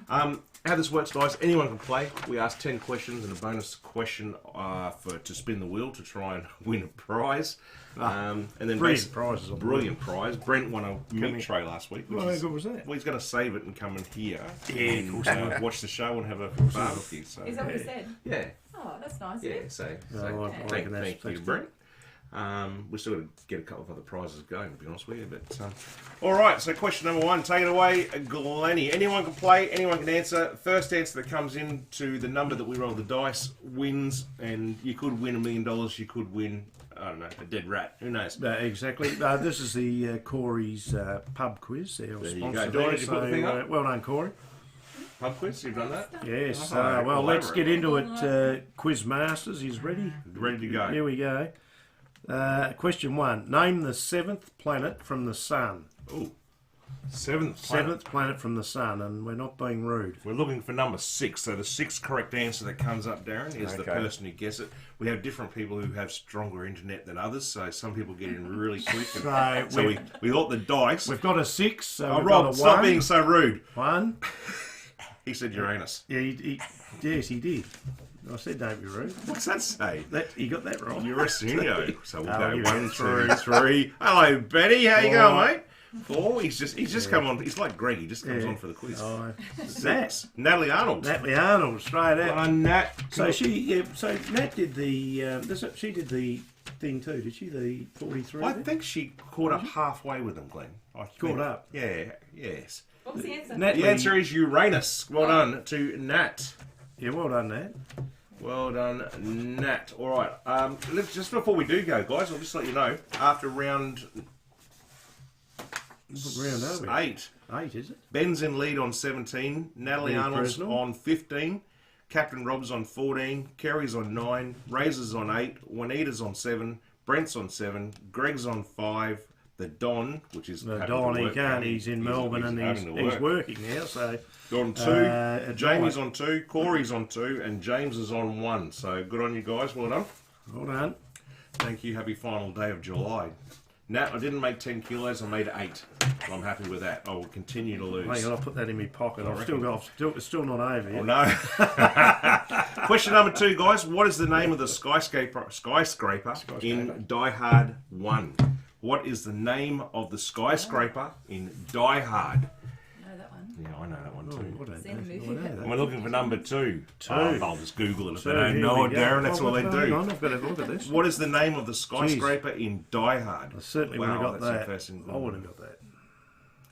Speaker 1: How this works, guys? Anyone can play. We ask 10 questions and a bonus question to spin the wheel to try and win a prize. And then
Speaker 2: Brilliant prizes. on the
Speaker 1: brilliant prize. Brent won a meat tray last week. Which
Speaker 2: Well,
Speaker 1: is,
Speaker 2: how good was that?
Speaker 1: well, he's going to save it and come in here
Speaker 2: of
Speaker 1: and watch the show and have a barbecue. So
Speaker 5: Is that what you said?
Speaker 1: yeah,
Speaker 5: Oh, that's nice.
Speaker 1: yeah.
Speaker 5: Yeah.
Speaker 1: So
Speaker 2: I
Speaker 1: thank
Speaker 2: reckon that's
Speaker 1: you,
Speaker 2: fixed.
Speaker 1: Brent. We're still going to get a couple of other prizes going, to be honest with you. But all right. So question number one, take it away, Glennie. Anyone can play. Anyone can answer. First answer that comes in to the number that we roll the dice wins, and you could win $1 million. You could win, I don't know, a dead rat. Who knows?
Speaker 2: Exactly. This is the Corey's pub quiz. Our
Speaker 1: There you
Speaker 2: sponsor
Speaker 1: go.
Speaker 2: there,
Speaker 1: Did you put the thing up?
Speaker 2: well done, Corey.
Speaker 1: Pub quiz. You've done that.
Speaker 2: Yes.
Speaker 1: Oh,
Speaker 2: Well, let's
Speaker 1: elaborate.
Speaker 2: get into it. Quiz Masters is ready.
Speaker 1: Ready to go.
Speaker 2: Here we go. Question one. Name the seventh planet from the sun.
Speaker 1: Ooh. Seventh planet.
Speaker 2: Seventh planet from the sun, and we're not being rude.
Speaker 1: We're looking for number 6. So the sixth correct answer that comes up, Darren, is the
Speaker 4: Okay.
Speaker 1: person who gets it. We have different people who have stronger internet than others, so some people get in really quick. And,
Speaker 2: So
Speaker 1: so we thought the dice.
Speaker 2: We've got a 6. So
Speaker 1: Oh,
Speaker 2: we've
Speaker 1: Rob,
Speaker 2: got a
Speaker 1: stop
Speaker 2: 1.
Speaker 1: being so rude.
Speaker 2: 1.
Speaker 1: He said Uranus.
Speaker 2: Yeah, yes, he did. I said don't be rude.
Speaker 1: What's that say?
Speaker 2: He got that wrong.
Speaker 1: Urasinio. So we'll go
Speaker 2: you're
Speaker 1: 1,
Speaker 2: right.
Speaker 1: 2, 3. Hello, Benny. How you
Speaker 2: 4.
Speaker 1: going, mate? 4. He's just come on. He's like Greg. He just comes
Speaker 2: Yeah.
Speaker 1: on for the quiz.
Speaker 2: Oh,
Speaker 1: 6. Natalie Arnold.
Speaker 2: Natalie Arnold, straight out.
Speaker 1: Nat.
Speaker 2: So so Nat did the. She did the thing too, did she? The 43.
Speaker 1: I think she caught up halfway with them, Glenn. I think.
Speaker 2: Caught up?
Speaker 1: Yeah. Yes.
Speaker 5: What was the answer?
Speaker 2: Natalie,
Speaker 1: The answer is Uranus. Well done to Nat.
Speaker 2: Yeah, well done, Nat.
Speaker 1: Well done, Nat. All right. Let's just before we do go, guys, I'll just let you know. After round
Speaker 2: What round are we?
Speaker 1: 8,
Speaker 2: 8, is it?
Speaker 1: Ben's in lead on 17. Natalie
Speaker 2: Benny
Speaker 1: Arnold's
Speaker 2: Presnell.
Speaker 1: on 15. Captain Rob's on 14. Kerry's on 9. Razor's on 8. Juanita's on 7. Brent's on 7. Greg's on 5. The Don, which is
Speaker 2: The
Speaker 1: having
Speaker 2: Don,
Speaker 1: to
Speaker 2: he
Speaker 1: work,
Speaker 2: can't. He's in Melbourne and
Speaker 1: having to
Speaker 2: he's
Speaker 1: work.
Speaker 2: working now, so.
Speaker 1: On 2,
Speaker 2: at
Speaker 1: Jamie's
Speaker 2: night.
Speaker 1: on 2, Corey's on 2, and James is on 1. So good on you guys. Well done.
Speaker 2: Well done.
Speaker 1: Thank you. Happy final day of July. Nat, I didn't make 10 kilos. I made 8. I'm happy with that. I will continue to lose.
Speaker 2: Hang on, I'll put that in my pocket. I've still
Speaker 1: reckon.
Speaker 2: got. It's still not over yet.
Speaker 1: Oh, no. Question number 2, guys. What is the name of the skyscraper in Die Hard 1? What is the name of the skyscraper in Die Hard?
Speaker 5: No, that one.
Speaker 1: Yeah, I know that one
Speaker 2: Oh,
Speaker 1: too.
Speaker 2: I don't
Speaker 5: Seen the
Speaker 2: know.
Speaker 5: movie.
Speaker 2: I know that.
Speaker 1: We're looking for number 2.
Speaker 2: Two.
Speaker 1: Oh, I'll just Google it if
Speaker 2: So
Speaker 1: they don't
Speaker 2: here
Speaker 1: know
Speaker 2: we
Speaker 1: it,
Speaker 2: go.
Speaker 1: Darren. That's all they
Speaker 2: hang
Speaker 1: do.
Speaker 2: on, I've got to have a look at this.
Speaker 1: What is the name of the skyscraper in Die Hard?
Speaker 2: I certainly would have got
Speaker 1: that's
Speaker 2: that.
Speaker 1: interesting.
Speaker 2: I would have got that.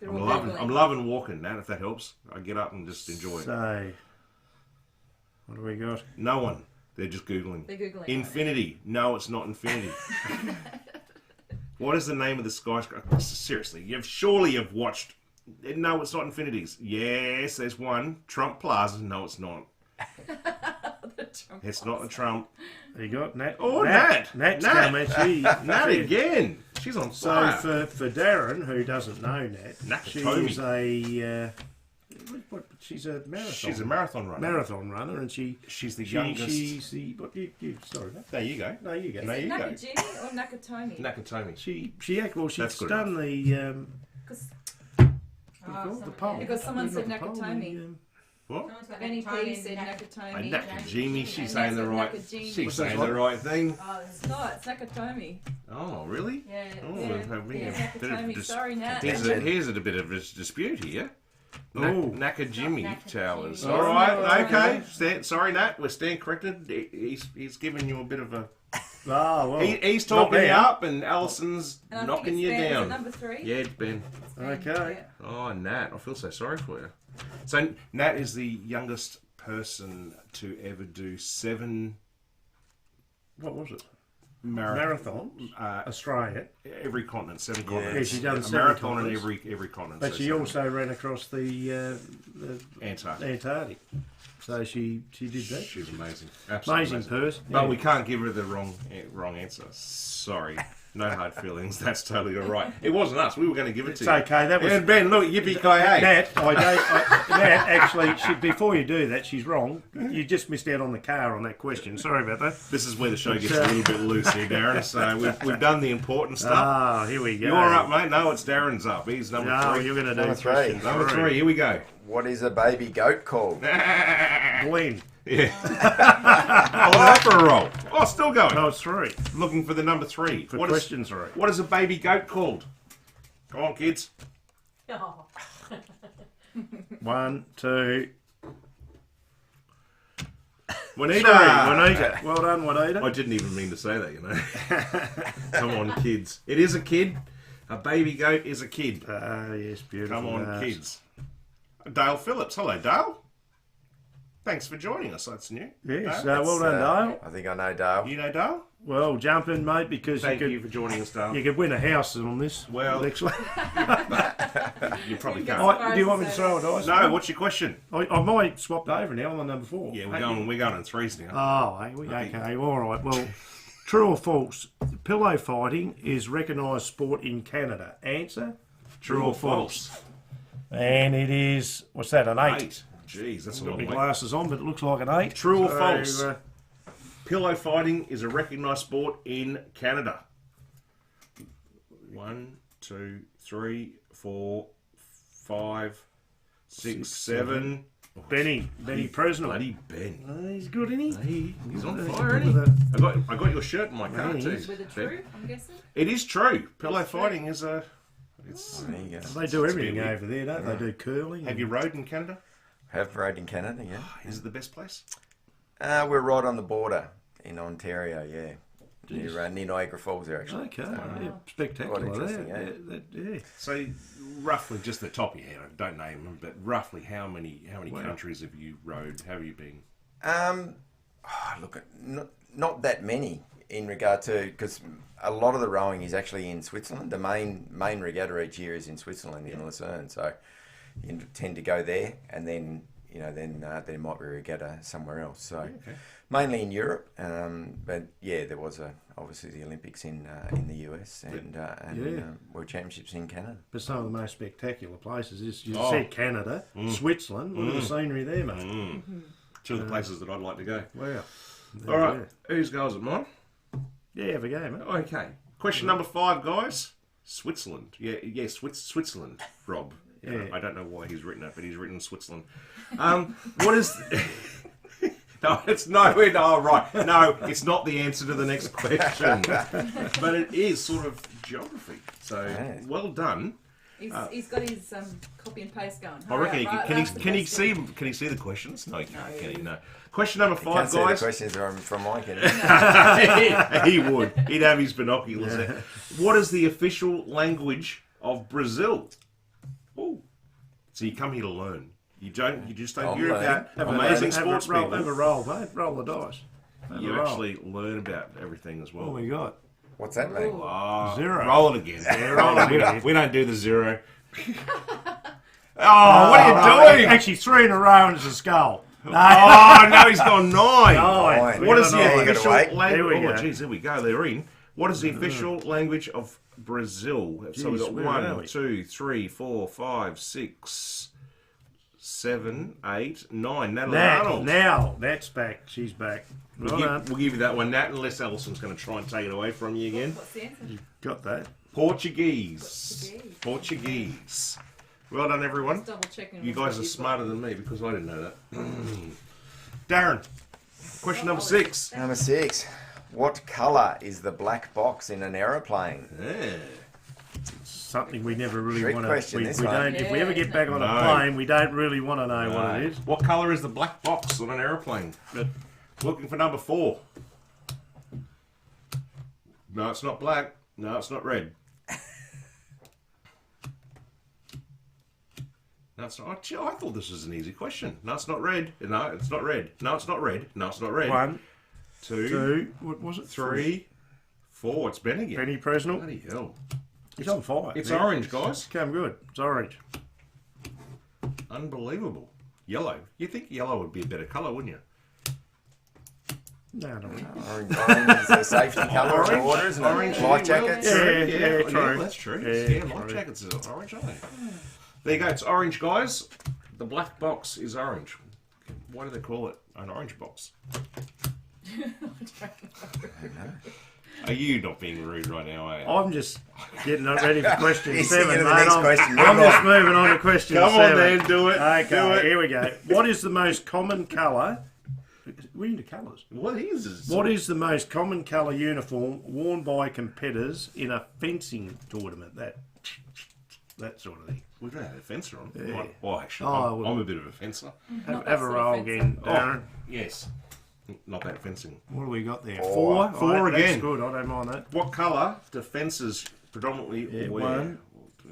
Speaker 5: They're
Speaker 1: I'm
Speaker 5: all
Speaker 1: loving,
Speaker 5: Googling.
Speaker 1: I'm loving walking, Nat, if that helps. I get up and just enjoy it.
Speaker 2: So, what do we got?
Speaker 1: No one. They're just Googling.
Speaker 5: They're Googling.
Speaker 1: Infinity. No, it's not Infinity. What is the name of the skyscraper? Seriously, surely you've watched... No, it's not Infinities. Yes, there's one. Trump Plaza. No, it's not. It's not the Trump.
Speaker 2: There you got Nat.
Speaker 1: Oh, Nat.
Speaker 2: Nat's
Speaker 1: Nat.
Speaker 2: come at you.
Speaker 1: Nat again. She's on
Speaker 2: So
Speaker 1: fire.
Speaker 2: for Darren, who doesn't know Nat,
Speaker 1: Nakatomi.
Speaker 2: she's a she's a marathon.
Speaker 1: She's a marathon runner.
Speaker 2: marathon runner, and
Speaker 1: She's the youngest.
Speaker 2: She's the what? You sorry, Nat.
Speaker 1: There you go.
Speaker 2: No, you go.
Speaker 1: No, you go.
Speaker 5: Nakajimi or Nakatomi?
Speaker 1: Nakatomi.
Speaker 2: Well, she's
Speaker 1: That's good
Speaker 2: done the
Speaker 5: Because
Speaker 2: the poll.
Speaker 5: Because someone said
Speaker 2: The poll,
Speaker 5: Nakatomi.
Speaker 1: What?
Speaker 5: Benny P said Nakatomi.
Speaker 1: Nakajimi. She's
Speaker 5: And
Speaker 1: saying the
Speaker 5: Nat
Speaker 1: right.
Speaker 5: said Nakajimi.
Speaker 1: She's saying the right thing.
Speaker 5: It's not. It's Nakatomi.
Speaker 1: Oh, really?
Speaker 5: Yeah.
Speaker 1: Oh,
Speaker 5: yeah,
Speaker 1: we're having
Speaker 5: yeah,
Speaker 1: a bit of
Speaker 5: Nakatomi. Sorry, Nat.
Speaker 1: Here's a bit of a dispute here.
Speaker 2: Oh.
Speaker 1: Nakajimi
Speaker 7: Nakajimi.
Speaker 1: Towers.
Speaker 5: Oh,
Speaker 1: All right,
Speaker 5: right.
Speaker 1: okay. Sorry, Nat. We're staying corrected. He's giving you a bit of a.
Speaker 2: well,
Speaker 1: He's
Speaker 2: not
Speaker 1: talking you
Speaker 2: bad.
Speaker 1: up, and Alison's
Speaker 5: And I
Speaker 1: knocking
Speaker 5: think
Speaker 1: you
Speaker 5: it's Ben. Is it
Speaker 1: down.
Speaker 5: number 3?
Speaker 1: Yeah, it's Ben.
Speaker 2: Okay.
Speaker 5: Yeah.
Speaker 1: Oh, Nat, I feel so sorry for you. So Nat is the youngest person to ever do 7
Speaker 2: What was it?
Speaker 1: marathons.
Speaker 2: Marathons. Australia.
Speaker 1: Every continent, 7
Speaker 4: Yeah,
Speaker 1: continents.
Speaker 2: she's done
Speaker 1: a
Speaker 2: 7
Speaker 1: marathon in
Speaker 2: continents.
Speaker 1: every continent.
Speaker 2: But
Speaker 1: so
Speaker 2: she
Speaker 1: 7.
Speaker 2: also ran across the
Speaker 1: Antarctica.
Speaker 2: Antarctic. So she did that.
Speaker 1: She's amazing. Absolutely
Speaker 2: Amazing person.
Speaker 1: But
Speaker 2: yeah.
Speaker 1: we can't give her the wrong answer. Sorry. No hard feelings. That's totally all right. It wasn't us. We were going to give it to
Speaker 2: It's
Speaker 1: you.
Speaker 2: okay. That was
Speaker 1: And Ben, look, yippee-ki-yay.
Speaker 2: Nat, actually, before you do that, she's wrong. You just missed out on the car on that question. Sorry about that.
Speaker 1: This is where the show gets a little bit loose here, Darren. So we've done the important stuff.
Speaker 2: Ah, here we go.
Speaker 1: You're up, mate. No, it's Darren's up. He's number
Speaker 2: No,
Speaker 1: 3.
Speaker 2: you're going to do
Speaker 4: Number 3.
Speaker 2: questions.
Speaker 1: Number 3. Here we go.
Speaker 4: What is a baby goat called?
Speaker 2: Glenn.
Speaker 1: Yeah. Oh, up for a roll. Oh, still going.
Speaker 2: No, it's 3.
Speaker 1: Looking for the number 3.
Speaker 2: For
Speaker 1: What
Speaker 2: question 3.
Speaker 1: What is a baby goat called? Come on, kids.
Speaker 2: 1, 2,
Speaker 1: Juanita.
Speaker 2: 3. Juanita. Well done, Juanita.
Speaker 1: I didn't even mean to say that, you know. Come on, kids. It is a kid. A baby goat is a kid.
Speaker 2: Ah, yes, beautiful.
Speaker 1: Come on,
Speaker 2: Nat.
Speaker 1: kids. Dale Phillips. Hello, Dale. Thanks for joining us. That's new.
Speaker 2: Yes,
Speaker 1: Dale?
Speaker 2: well done, Dale.
Speaker 4: I think I know Dale.
Speaker 1: You know Dale?
Speaker 2: Well, jump in, mate, because
Speaker 1: Thank
Speaker 2: you
Speaker 1: you for joining us, Dale.
Speaker 2: could win a house on this.
Speaker 1: Well-
Speaker 2: actually.
Speaker 1: You probably can't.
Speaker 2: Do you want me to throw a dice?
Speaker 1: No, what's your question?
Speaker 2: I might swapped over now. I'm on number 4.
Speaker 1: Yeah, we're going in 3s now.
Speaker 2: Oh, okay, all right. Well, true or false? Pillow fighting is recognised sport in Canada. Answer:
Speaker 1: True or false?
Speaker 2: And it is. What's that? An 8.
Speaker 1: 8. Jeez, that's a
Speaker 2: I've got
Speaker 1: long
Speaker 2: my
Speaker 1: way.
Speaker 2: glasses on, but it looks like an 8.
Speaker 1: True or
Speaker 2: So,
Speaker 1: false? Pillow fighting is a recognised sport in Canada. 1, 2, 3, 4, 5, 6, 7.
Speaker 2: Benny Presnell.
Speaker 1: Bloody Ben.
Speaker 2: He's good, isn't he?
Speaker 1: He's on fire, isn't he? I got your shirt in my car
Speaker 2: Yeah,
Speaker 1: too.
Speaker 2: he's
Speaker 5: With a
Speaker 1: Ben.
Speaker 5: true, I'm guessing.
Speaker 1: It is true. Pillow fighting is a. It's.
Speaker 4: There you go.
Speaker 2: They do everything
Speaker 1: weird.
Speaker 2: over there, don't they? Do curling.
Speaker 1: Have you rode in Canada?
Speaker 4: Have rode in Canada, yeah.
Speaker 1: Is it the best place?
Speaker 4: We're right on the border in Ontario, yeah. Near Niagara Falls there, actually.
Speaker 2: Okay, yeah, spectacular.
Speaker 4: Quite interesting,
Speaker 2: There. Yeah.
Speaker 1: So, roughly, just the top of your head. Don't name them, but roughly, how many countries have you rode? How have you been?
Speaker 4: Look, not that many in regard to, because a lot of the rowing is actually in Switzerland. The main regatta each year is in Switzerland, in Lucerne. So you tend to go there, and then there might be a regatta somewhere else. So mainly in Europe, but yeah, there was obviously the Olympics in the US and World Championships in Canada.
Speaker 2: But some of the most spectacular places is you
Speaker 1: Oh.
Speaker 2: said Canada, Switzerland. Look at the scenery there, mate.
Speaker 1: 2 of the places that I'd like to go.
Speaker 2: Wow.
Speaker 1: All right, whose goes it? Mine.
Speaker 2: Yeah, have a go, mate.
Speaker 1: Okay. Question number 5, guys. Switzerland. Yeah, Switzerland, Rob.
Speaker 2: Yeah.
Speaker 1: I don't know why he's written it, but he's written Switzerland. What is... No, it's nowhere. No, right. No, it's not the answer to the next question. But it is sort of geography. So,
Speaker 4: Yeah.
Speaker 1: well done.
Speaker 5: He's got his copy and paste going.
Speaker 1: I reckon can he see the questions? No, he can't. Can he? No. Question number 5,
Speaker 4: Can't see
Speaker 1: guys.
Speaker 4: the questions are from Mike. Can
Speaker 1: He would. He'd have his binoculars there. What is the official language of Brazil? Oh, so you come here to learn. You just don't hear about amazing sports people.
Speaker 2: Have a roll, mate. Roll the dice.
Speaker 1: You actually learn about everything as well.
Speaker 2: What we got?
Speaker 4: What's that mean?
Speaker 1: Oh,
Speaker 2: 0.
Speaker 1: Roll it again.
Speaker 2: Roll it again.
Speaker 1: We don't do the 0. Oh, what are you doing?
Speaker 2: Actually, 3 in a row and it's a skull. No.
Speaker 1: Oh, no, he's gone 9.
Speaker 2: Nine.
Speaker 1: What is the
Speaker 2: Nine.
Speaker 1: official
Speaker 4: There
Speaker 1: language?
Speaker 2: we go.
Speaker 1: Oh, jeez, there we go. They're in. What is the official language of Brazil? So we've got
Speaker 2: where are
Speaker 1: 1,
Speaker 2: we?
Speaker 1: 2, 3, 4, 5, 6, 7, 8, 9. Natalie Arnold.
Speaker 2: Now, that's back. She's back.
Speaker 1: We'll give you that one, Nat, unless Alison's going to try and take it away from you again.
Speaker 5: What's the answer?
Speaker 2: Got that.
Speaker 1: Portuguese. Well done, everyone.
Speaker 5: Just double checking.
Speaker 1: You guys are smarter than me because I didn't know that. Darren, question number 6.
Speaker 4: Number 6. What colour is the black box in an aeroplane?
Speaker 2: Something we never really
Speaker 4: Trick
Speaker 2: want to.
Speaker 4: question,
Speaker 2: We
Speaker 4: this
Speaker 2: don't.
Speaker 4: one.
Speaker 2: If we ever get back on
Speaker 1: No.
Speaker 2: a plane, we don't really want to know what it is.
Speaker 1: What colour is the black box on an aeroplane? Looking for number 4. No, it's not black. No, it's not red. No, it's not. I thought this was an easy question. No, it's not red. No, it's not red. No, it's not red. No, it's not red.
Speaker 2: 1,
Speaker 1: 2,
Speaker 2: 2. What was it?
Speaker 1: 3, 4. It's Ben again.
Speaker 2: Benny Presnell.
Speaker 1: Bloody hell.
Speaker 2: He's on fire.
Speaker 1: It's
Speaker 2: man.
Speaker 1: orange, guys.
Speaker 2: Come good. It's orange.
Speaker 1: Unbelievable. Yellow. You think yellow would be a better colour, wouldn't you?
Speaker 2: No, no.
Speaker 4: Orange is a safety colour of the water, isn't it?
Speaker 1: Orange.
Speaker 4: Life jackets.
Speaker 2: Yeah, true.
Speaker 1: That's true.
Speaker 2: Yeah,
Speaker 1: life
Speaker 2: true.
Speaker 1: jackets are orange, aren't they? There you go. It's orange, guys. The black box is orange. Why do they call it an orange box? Are you not being rude right now, are you?
Speaker 2: I'm just getting ready for question
Speaker 4: He's
Speaker 2: 7,
Speaker 4: thinking
Speaker 2: mate.
Speaker 4: of the next question.
Speaker 2: I'm just moving on to question
Speaker 1: Come
Speaker 2: 7.
Speaker 1: on, Dan, do it.
Speaker 2: Okay,
Speaker 1: Do it.
Speaker 2: here we go. What is the most common colour? We're into colours.
Speaker 1: What is this?
Speaker 2: What is the most common colour uniform worn by competitors in a fencing tournament? That sort of thing.
Speaker 1: We don't have a fencer on.
Speaker 2: Yeah.
Speaker 1: Well, actually,
Speaker 2: Oh,
Speaker 1: I'm a bit of a fencer.
Speaker 5: Not
Speaker 2: Have
Speaker 5: that
Speaker 2: a
Speaker 5: sort of
Speaker 2: roll
Speaker 5: fencing.
Speaker 2: again, Darren.
Speaker 1: Yes. Not that fencing.
Speaker 2: What do we got there?
Speaker 4: 4.
Speaker 2: 4?
Speaker 1: Four
Speaker 2: That's
Speaker 1: again.
Speaker 2: good. I don't mind that.
Speaker 1: What colour do fencers predominantly wear?
Speaker 2: 1,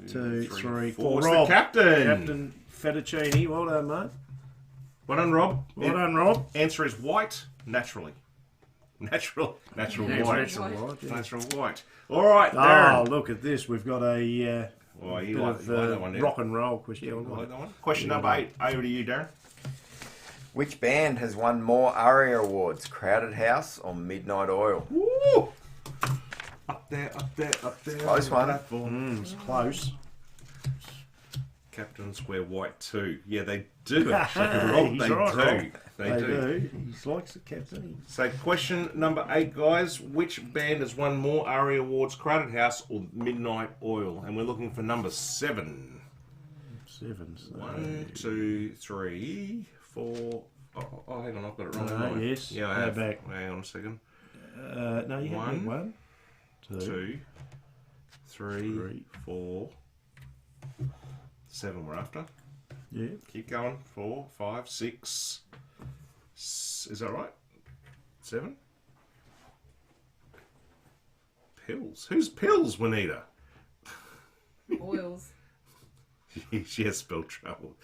Speaker 2: 2, 3, 4.
Speaker 1: It's
Speaker 2: Rob.
Speaker 1: the captain.
Speaker 2: Captain Fettuccine. Well done, mate.
Speaker 1: Well done, Rob.
Speaker 2: Well done, Rob.
Speaker 1: Answer is white, naturally. Natural
Speaker 2: Yeah,
Speaker 1: white.
Speaker 2: natural white, yeah.
Speaker 1: Natural white. All right,
Speaker 2: Oh,
Speaker 1: Darren.
Speaker 2: look at this. We've got a
Speaker 1: Oh, you
Speaker 2: bit
Speaker 1: like
Speaker 2: of
Speaker 1: that one, yeah?
Speaker 2: rock and roll question.
Speaker 1: You like that one? Question number 8. Over to you, Darren.
Speaker 4: Which band has won more ARIA awards, Crowded House or Midnight Oil?
Speaker 1: Woo! Up there, up there, up there.
Speaker 4: Close one.
Speaker 2: It's close.
Speaker 1: Captain Square White 2. Yeah, they do actually. Rob,
Speaker 2: He's
Speaker 1: they
Speaker 2: right,
Speaker 1: do.
Speaker 2: Rob.
Speaker 1: They do.
Speaker 2: He likes the captain.
Speaker 1: So, question number 8, guys. Which band has won more ARIA awards, Crowded House or Midnight Oil? And we're looking for number 7.
Speaker 2: 7. So.
Speaker 1: 1, 2, 3, 4. Oh, hang on, I've got it wrong.
Speaker 2: No,
Speaker 1: haven't I?
Speaker 2: yes.
Speaker 1: Yeah, I
Speaker 2: Go
Speaker 1: have.
Speaker 2: back.
Speaker 1: Hang on a second.
Speaker 2: No, you have 1,
Speaker 1: 2, 3, 4, 7 we're after.
Speaker 2: Yeah.
Speaker 1: Keep going. 4, 5, 6. Is that right? 7? Pills. Who's Pills, Juanita?
Speaker 5: Oils.
Speaker 1: She has spell trouble.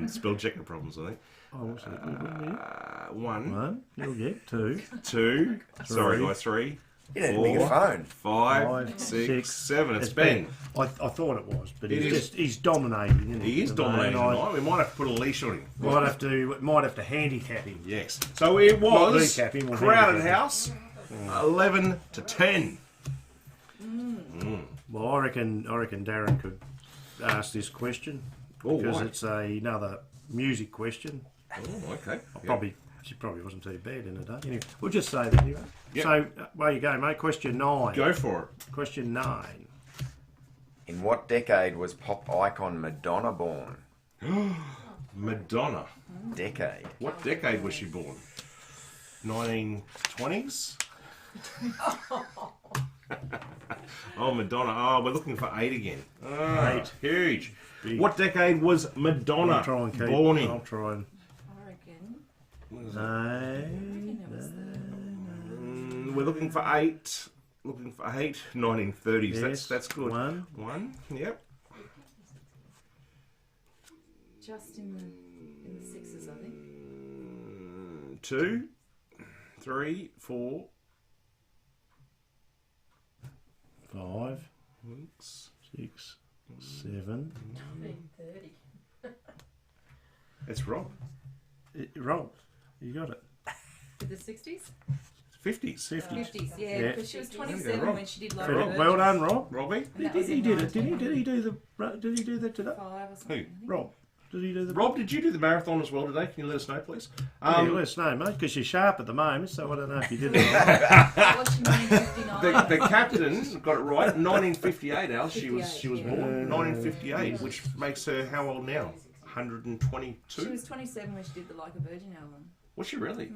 Speaker 1: Spell checker problems, I think.
Speaker 2: Oh, what's that?
Speaker 1: 1,
Speaker 2: 1. You'll get 2.
Speaker 1: 2. Sorry, guys. 3.
Speaker 4: You need a bigger phone.
Speaker 1: 5, 6,
Speaker 2: 6.
Speaker 1: 7. It's Ben.
Speaker 2: I thought it was, but
Speaker 1: It is.
Speaker 2: he's dominating. Isn't
Speaker 1: He is dominating tonight. We might have to put a leash on him.
Speaker 2: Might have to handicap him.
Speaker 1: Yes. So it
Speaker 2: Not
Speaker 1: was
Speaker 2: recap him, we'll
Speaker 1: Crowded
Speaker 2: handicap him.
Speaker 1: House, 11 to 10.
Speaker 2: Well, I reckon Darren could ask this question
Speaker 1: Oh,
Speaker 2: because
Speaker 1: why?
Speaker 2: it's another music question.
Speaker 1: Oh, okay.
Speaker 2: She probably wasn't too bad in a day. Anyway, we'll just say that anyway.
Speaker 1: Yep.
Speaker 2: So, where you go, mate? Question 9.
Speaker 1: Go for
Speaker 2: Question 9.
Speaker 4: In what decade was pop icon Madonna born?
Speaker 1: it. Madonna.
Speaker 4: Decade.
Speaker 1: What decade was she born? 1920s? Oh, Madonna. Oh, we're looking for 8 again. Oh,
Speaker 2: 8.
Speaker 1: Huge.
Speaker 2: Big.
Speaker 1: What decade was Madonna
Speaker 2: I'll try and keep.
Speaker 1: born in?
Speaker 2: I'll try and.
Speaker 5: I reckon.
Speaker 2: No.
Speaker 5: It was the
Speaker 1: We're looking for 8. Looking for 8. 1930s.
Speaker 2: Yes,
Speaker 1: That's good.
Speaker 2: 1.
Speaker 1: 1. Yep.
Speaker 5: just in the sixes, I think.
Speaker 1: 2, 3, 4.
Speaker 2: 5,
Speaker 1: Weeks.
Speaker 2: 6, 7.
Speaker 5: 30.
Speaker 1: That's Rob.
Speaker 2: Rob, you got it.
Speaker 5: With the 60s?
Speaker 1: 50s.
Speaker 2: 50s.
Speaker 5: 50s, yeah.
Speaker 2: Yeah.
Speaker 5: Because she was
Speaker 1: Rob.
Speaker 5: 27 when she did Like a
Speaker 2: Well
Speaker 5: Virgin.
Speaker 2: done, Rob.
Speaker 1: Robbie?
Speaker 5: And that
Speaker 2: He
Speaker 5: was in
Speaker 2: did it, didn't he?
Speaker 5: 19.
Speaker 2: Did he do that today?
Speaker 5: 5 or something.
Speaker 1: Who?
Speaker 5: I think.
Speaker 2: Rob, did he do the?
Speaker 1: Rob, did you do the marathon as well today? Can you let us know, please?
Speaker 2: Yeah, let us know, mate, because you're sharp at the moment, so I don't know if you did it.
Speaker 5: I watched him in 59.
Speaker 1: The captain got it right. 1958, Al. She was
Speaker 5: 58,
Speaker 1: born 1958, which makes her how old now?
Speaker 5: She
Speaker 1: 122.
Speaker 5: was 27 when she did the Like a Virgin album.
Speaker 1: Was she really?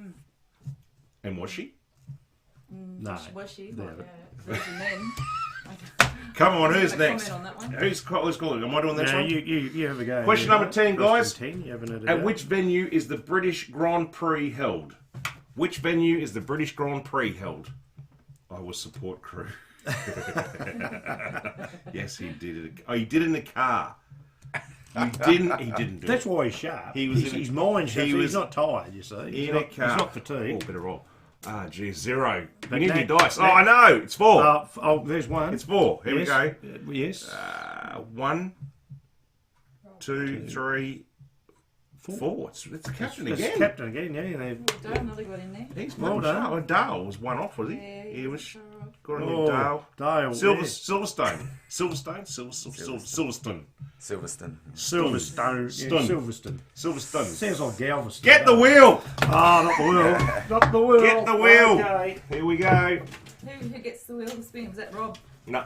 Speaker 1: And was she?
Speaker 2: No.
Speaker 5: Was she?
Speaker 2: Yeah.
Speaker 5: Like Virgin then.
Speaker 1: Come on, who's
Speaker 5: Comment
Speaker 1: next?
Speaker 5: on that one.
Speaker 1: Who's calling? Am I doing this
Speaker 2: No,
Speaker 1: one?
Speaker 2: you have a go.
Speaker 1: Question number 10, guys.
Speaker 2: Question 10, you haven't had a
Speaker 1: At
Speaker 2: go.
Speaker 1: which venue is the British Grand Prix held? Which venue is the British Grand Prix held? I was support crew. Yes, he did it. Oh, he did it in the car. He didn't do
Speaker 2: That's
Speaker 1: it.
Speaker 2: why he's sharp.
Speaker 1: He was
Speaker 2: His mind's sharp.
Speaker 1: he
Speaker 2: He's
Speaker 1: was
Speaker 2: not tired, you see. He's
Speaker 1: In a
Speaker 2: not,
Speaker 1: car.
Speaker 2: he's not
Speaker 1: Oh,
Speaker 2: fatigued.
Speaker 1: bit of roll. Ah, geez, 0.
Speaker 2: But
Speaker 1: You need
Speaker 2: that-
Speaker 1: your dice. Oh,
Speaker 2: that-
Speaker 1: I know. It's 4.
Speaker 2: There's one.
Speaker 1: It's 4. Here we
Speaker 2: Yes.
Speaker 1: go.
Speaker 2: Yes.
Speaker 1: 1, 2, 3, 4. It's the captain
Speaker 2: That's
Speaker 1: again.
Speaker 2: captain again, yeah.
Speaker 5: Dale another got in there.
Speaker 1: He's
Speaker 2: Well
Speaker 1: well
Speaker 2: done.
Speaker 1: done. Oh, Dale was one off, was he?
Speaker 5: Yeah,
Speaker 1: He was
Speaker 5: that's all right.
Speaker 1: got on
Speaker 2: Oh,
Speaker 1: Dale.
Speaker 2: Dale.
Speaker 1: Silverstone. Silverstone.
Speaker 4: Silverstone.
Speaker 2: Silverstone.
Speaker 1: Stone.
Speaker 2: Yeah, Silverstone.
Speaker 1: Silverstone.
Speaker 2: Sounds like Galveston.
Speaker 1: Get the wheel.
Speaker 2: Oh, not the wheel. Not the wheel.
Speaker 1: Get the wheel.
Speaker 2: Okay.
Speaker 1: Here we go.
Speaker 5: Who gets the wheel to spin? Was that Rob?
Speaker 1: No.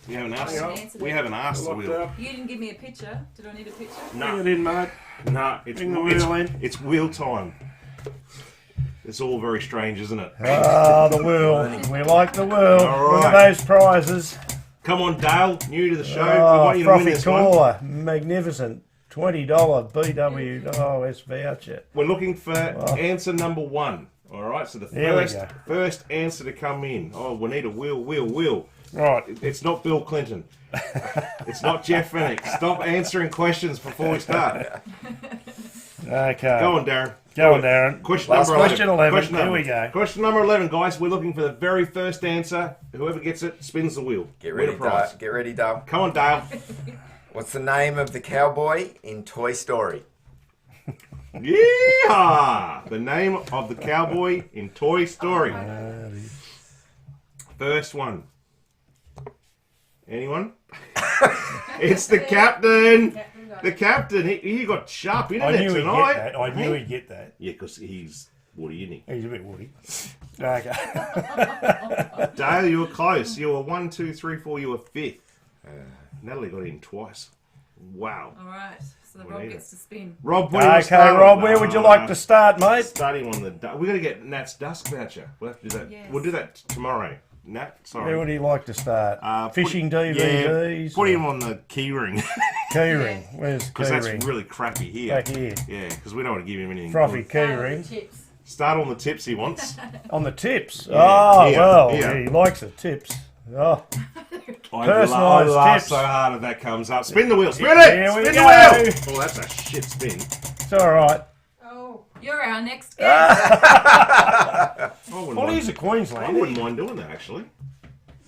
Speaker 1: We haven't asked.
Speaker 5: I haven't answered
Speaker 1: We
Speaker 5: it.
Speaker 1: haven't asked the
Speaker 2: Locked
Speaker 1: wheel.
Speaker 2: up.
Speaker 5: You didn't give me a picture. Did I need a picture?
Speaker 2: Bring
Speaker 1: No.
Speaker 2: it in, mate.
Speaker 1: No. It's
Speaker 2: Bring the wheel in.
Speaker 1: It's wheel time. It's all very strange, isn't it?
Speaker 2: Ah, the wheel. We like the wheel.
Speaker 1: All
Speaker 2: Look
Speaker 1: right.
Speaker 2: at those prizes.
Speaker 1: Come on, Dale. New to the show. we
Speaker 2: Oh,
Speaker 1: want you to win
Speaker 2: Frothy
Speaker 1: this one.
Speaker 2: caller. Magnificent. $20 BWOS voucher.
Speaker 1: We're looking for answer number 1. All right. So the
Speaker 2: There we
Speaker 1: first answer to come in. Oh, we need a wheel.
Speaker 2: Right.
Speaker 1: It's not Bill Clinton. It's not Jeff Fennick. Stop answering questions before we start.
Speaker 2: Okay.
Speaker 1: Go on, Darren.
Speaker 2: Go on, Darren.
Speaker 1: Question
Speaker 2: Last
Speaker 1: number 11.
Speaker 2: question 11.
Speaker 1: Question
Speaker 2: Here
Speaker 1: number-
Speaker 2: we go.
Speaker 1: Question number 11, guys. We're looking for the very first answer. Whoever gets it spins the wheel.
Speaker 4: Get
Speaker 1: Win a
Speaker 4: ready,
Speaker 1: prize.
Speaker 4: Dale. Get ready, Dale.
Speaker 1: Come on, Dale.
Speaker 4: What's the name of the cowboy in Toy Story?
Speaker 1: Yeehaw! The name of the cowboy in Toy Story. First one. Anyone? It's the captain. The captain. He got sharp
Speaker 2: I
Speaker 1: internet
Speaker 2: knew he'd
Speaker 1: tonight.
Speaker 2: get that. I knew he'd get that.
Speaker 1: Yeah, because he's Woody, isn't he?
Speaker 2: He's a bit woody. Okay.
Speaker 1: Dale, you were close. You were 1, 2, 3, 4. You were 5th. Natalie got in twice. Wow.
Speaker 5: All right. So the
Speaker 1: We
Speaker 5: Rob
Speaker 1: need
Speaker 5: gets to spin.
Speaker 1: Rob, what do you want to
Speaker 2: Okay,
Speaker 1: start
Speaker 2: Rob,
Speaker 1: on?
Speaker 2: where would you like to start, mate?
Speaker 1: Starting on the... We're going to get Nat's Dusk voucher. We'll have to do that.
Speaker 5: Yes.
Speaker 1: We'll do that tomorrow. Nat, sorry.
Speaker 2: Where would he like to start? Fishing
Speaker 1: Yeah,
Speaker 2: DVDs?
Speaker 1: put him on the key ring.
Speaker 2: Keyring. Where's
Speaker 1: Because
Speaker 2: key
Speaker 1: that's
Speaker 2: ring?
Speaker 1: really crappy here.
Speaker 2: Back here.
Speaker 1: Yeah, because we don't want to give him anything
Speaker 2: Frothy
Speaker 1: good.
Speaker 2: keyring.
Speaker 5: Chips.
Speaker 1: Start on the tips he wants.
Speaker 2: On the tips.
Speaker 1: Yeah,
Speaker 2: Oh,
Speaker 1: here,
Speaker 2: well,
Speaker 1: here.
Speaker 2: he likes the tips. Oh,
Speaker 1: I
Speaker 2: Personalised
Speaker 1: laugh
Speaker 2: tips.
Speaker 1: so hard if that comes up. Spin the wheel. Spin
Speaker 2: Here
Speaker 1: it!
Speaker 2: we
Speaker 1: Spin
Speaker 2: go.
Speaker 1: the wheel! Oh, that's a shit spin.
Speaker 2: it's all right.
Speaker 5: Oh, you're our next guest.
Speaker 1: I wouldn't,
Speaker 2: Well,
Speaker 1: mind,
Speaker 2: he's a
Speaker 1: I
Speaker 2: Queenslander.
Speaker 1: wouldn't mind doing that, actually.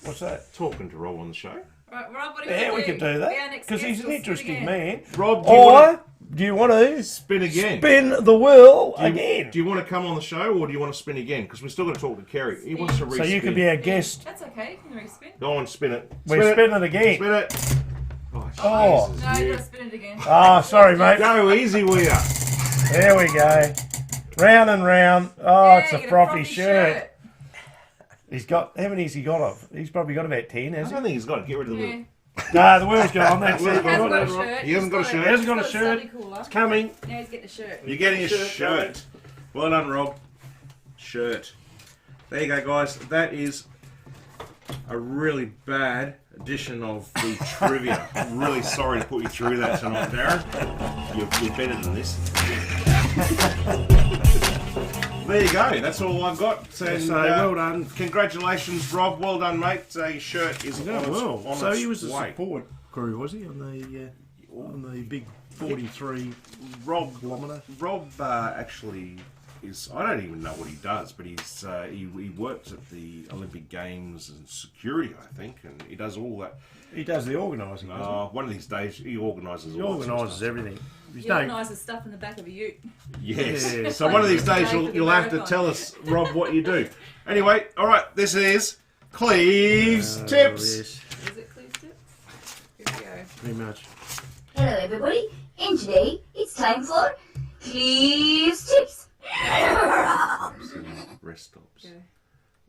Speaker 2: What's that?
Speaker 1: Talking to Rob on the show.
Speaker 5: Right, Rob, what do
Speaker 2: Yeah, we could do
Speaker 5: Be our
Speaker 2: that.
Speaker 5: next
Speaker 2: Because
Speaker 5: guest.
Speaker 2: he's an
Speaker 5: We'll spin
Speaker 2: interesting
Speaker 5: again.
Speaker 2: man.
Speaker 1: Rob, do you want
Speaker 2: Or do you want to
Speaker 1: to spin again?
Speaker 2: spin the wheel
Speaker 1: Do you-
Speaker 2: again?
Speaker 1: Do you want to come on the show or do you want to spin again? Because we're still going to talk to Kerry. He wants to
Speaker 2: So
Speaker 1: re-spin.
Speaker 2: you could be our guest.
Speaker 5: That's okay. You can respin.
Speaker 1: Go on, spin it.
Speaker 2: We're
Speaker 1: Spin
Speaker 2: spinning again.
Speaker 1: Spin it. Oh,
Speaker 2: Oh.
Speaker 1: Jesus,
Speaker 5: No, you
Speaker 1: you.
Speaker 5: gotta spin it again.
Speaker 2: Oh, sorry, mate.
Speaker 1: Go easy with ya.
Speaker 2: There we go. Round and round. Oh,
Speaker 5: Yeah,
Speaker 2: it's a
Speaker 5: get
Speaker 2: frothy shirt. He's got, how many's he got of? He's probably got about 10,
Speaker 1: I
Speaker 2: has he?
Speaker 1: don't think he's got to get rid of the
Speaker 5: Yeah.
Speaker 1: wheel.
Speaker 2: No, the wheel's gone. That's
Speaker 1: He
Speaker 2: it.
Speaker 5: He hasn't got a
Speaker 2: It's
Speaker 5: shirt.
Speaker 1: He hasn't got a shirt.
Speaker 2: He hasn't got a
Speaker 5: He's
Speaker 2: shirt.
Speaker 5: study cooler.
Speaker 2: coming.
Speaker 5: Now he's getting a shirt.
Speaker 1: You're getting a
Speaker 2: Shirt
Speaker 1: shirt. Well done, Rob. Shirt. There you go, guys. That is a really bad edition of the trivia. I'm really sorry to put you through that tonight, Darren. You're better than this. There you go. That's all I've got. And,
Speaker 2: So well done.
Speaker 1: Congratulations, Rob. Well done, mate. Your shirt is on its
Speaker 2: So he was a
Speaker 1: way.
Speaker 2: support crew, was he, on the big 43 kilometre?
Speaker 1: Rob actually is. I don't even know what he does, but he works at the Olympic Games and security, I think, and he does all that.
Speaker 2: He does the organising, doesn't
Speaker 1: One of these days, he organises.
Speaker 2: he? He organises everything.
Speaker 5: He organises stuff in the back of a ute.
Speaker 1: Yes.
Speaker 2: Yeah.
Speaker 1: So one of these days you'll have to tell us, Rob, what you do. Anyway, all right. This is Cleaves Tips.
Speaker 5: Is
Speaker 2: Yes,
Speaker 5: it Cleaves Tips? Here we go.
Speaker 2: pretty much.
Speaker 7: Hello everybody, and today it's time for Cleaves Tips.
Speaker 1: Rest stops.
Speaker 5: Okay.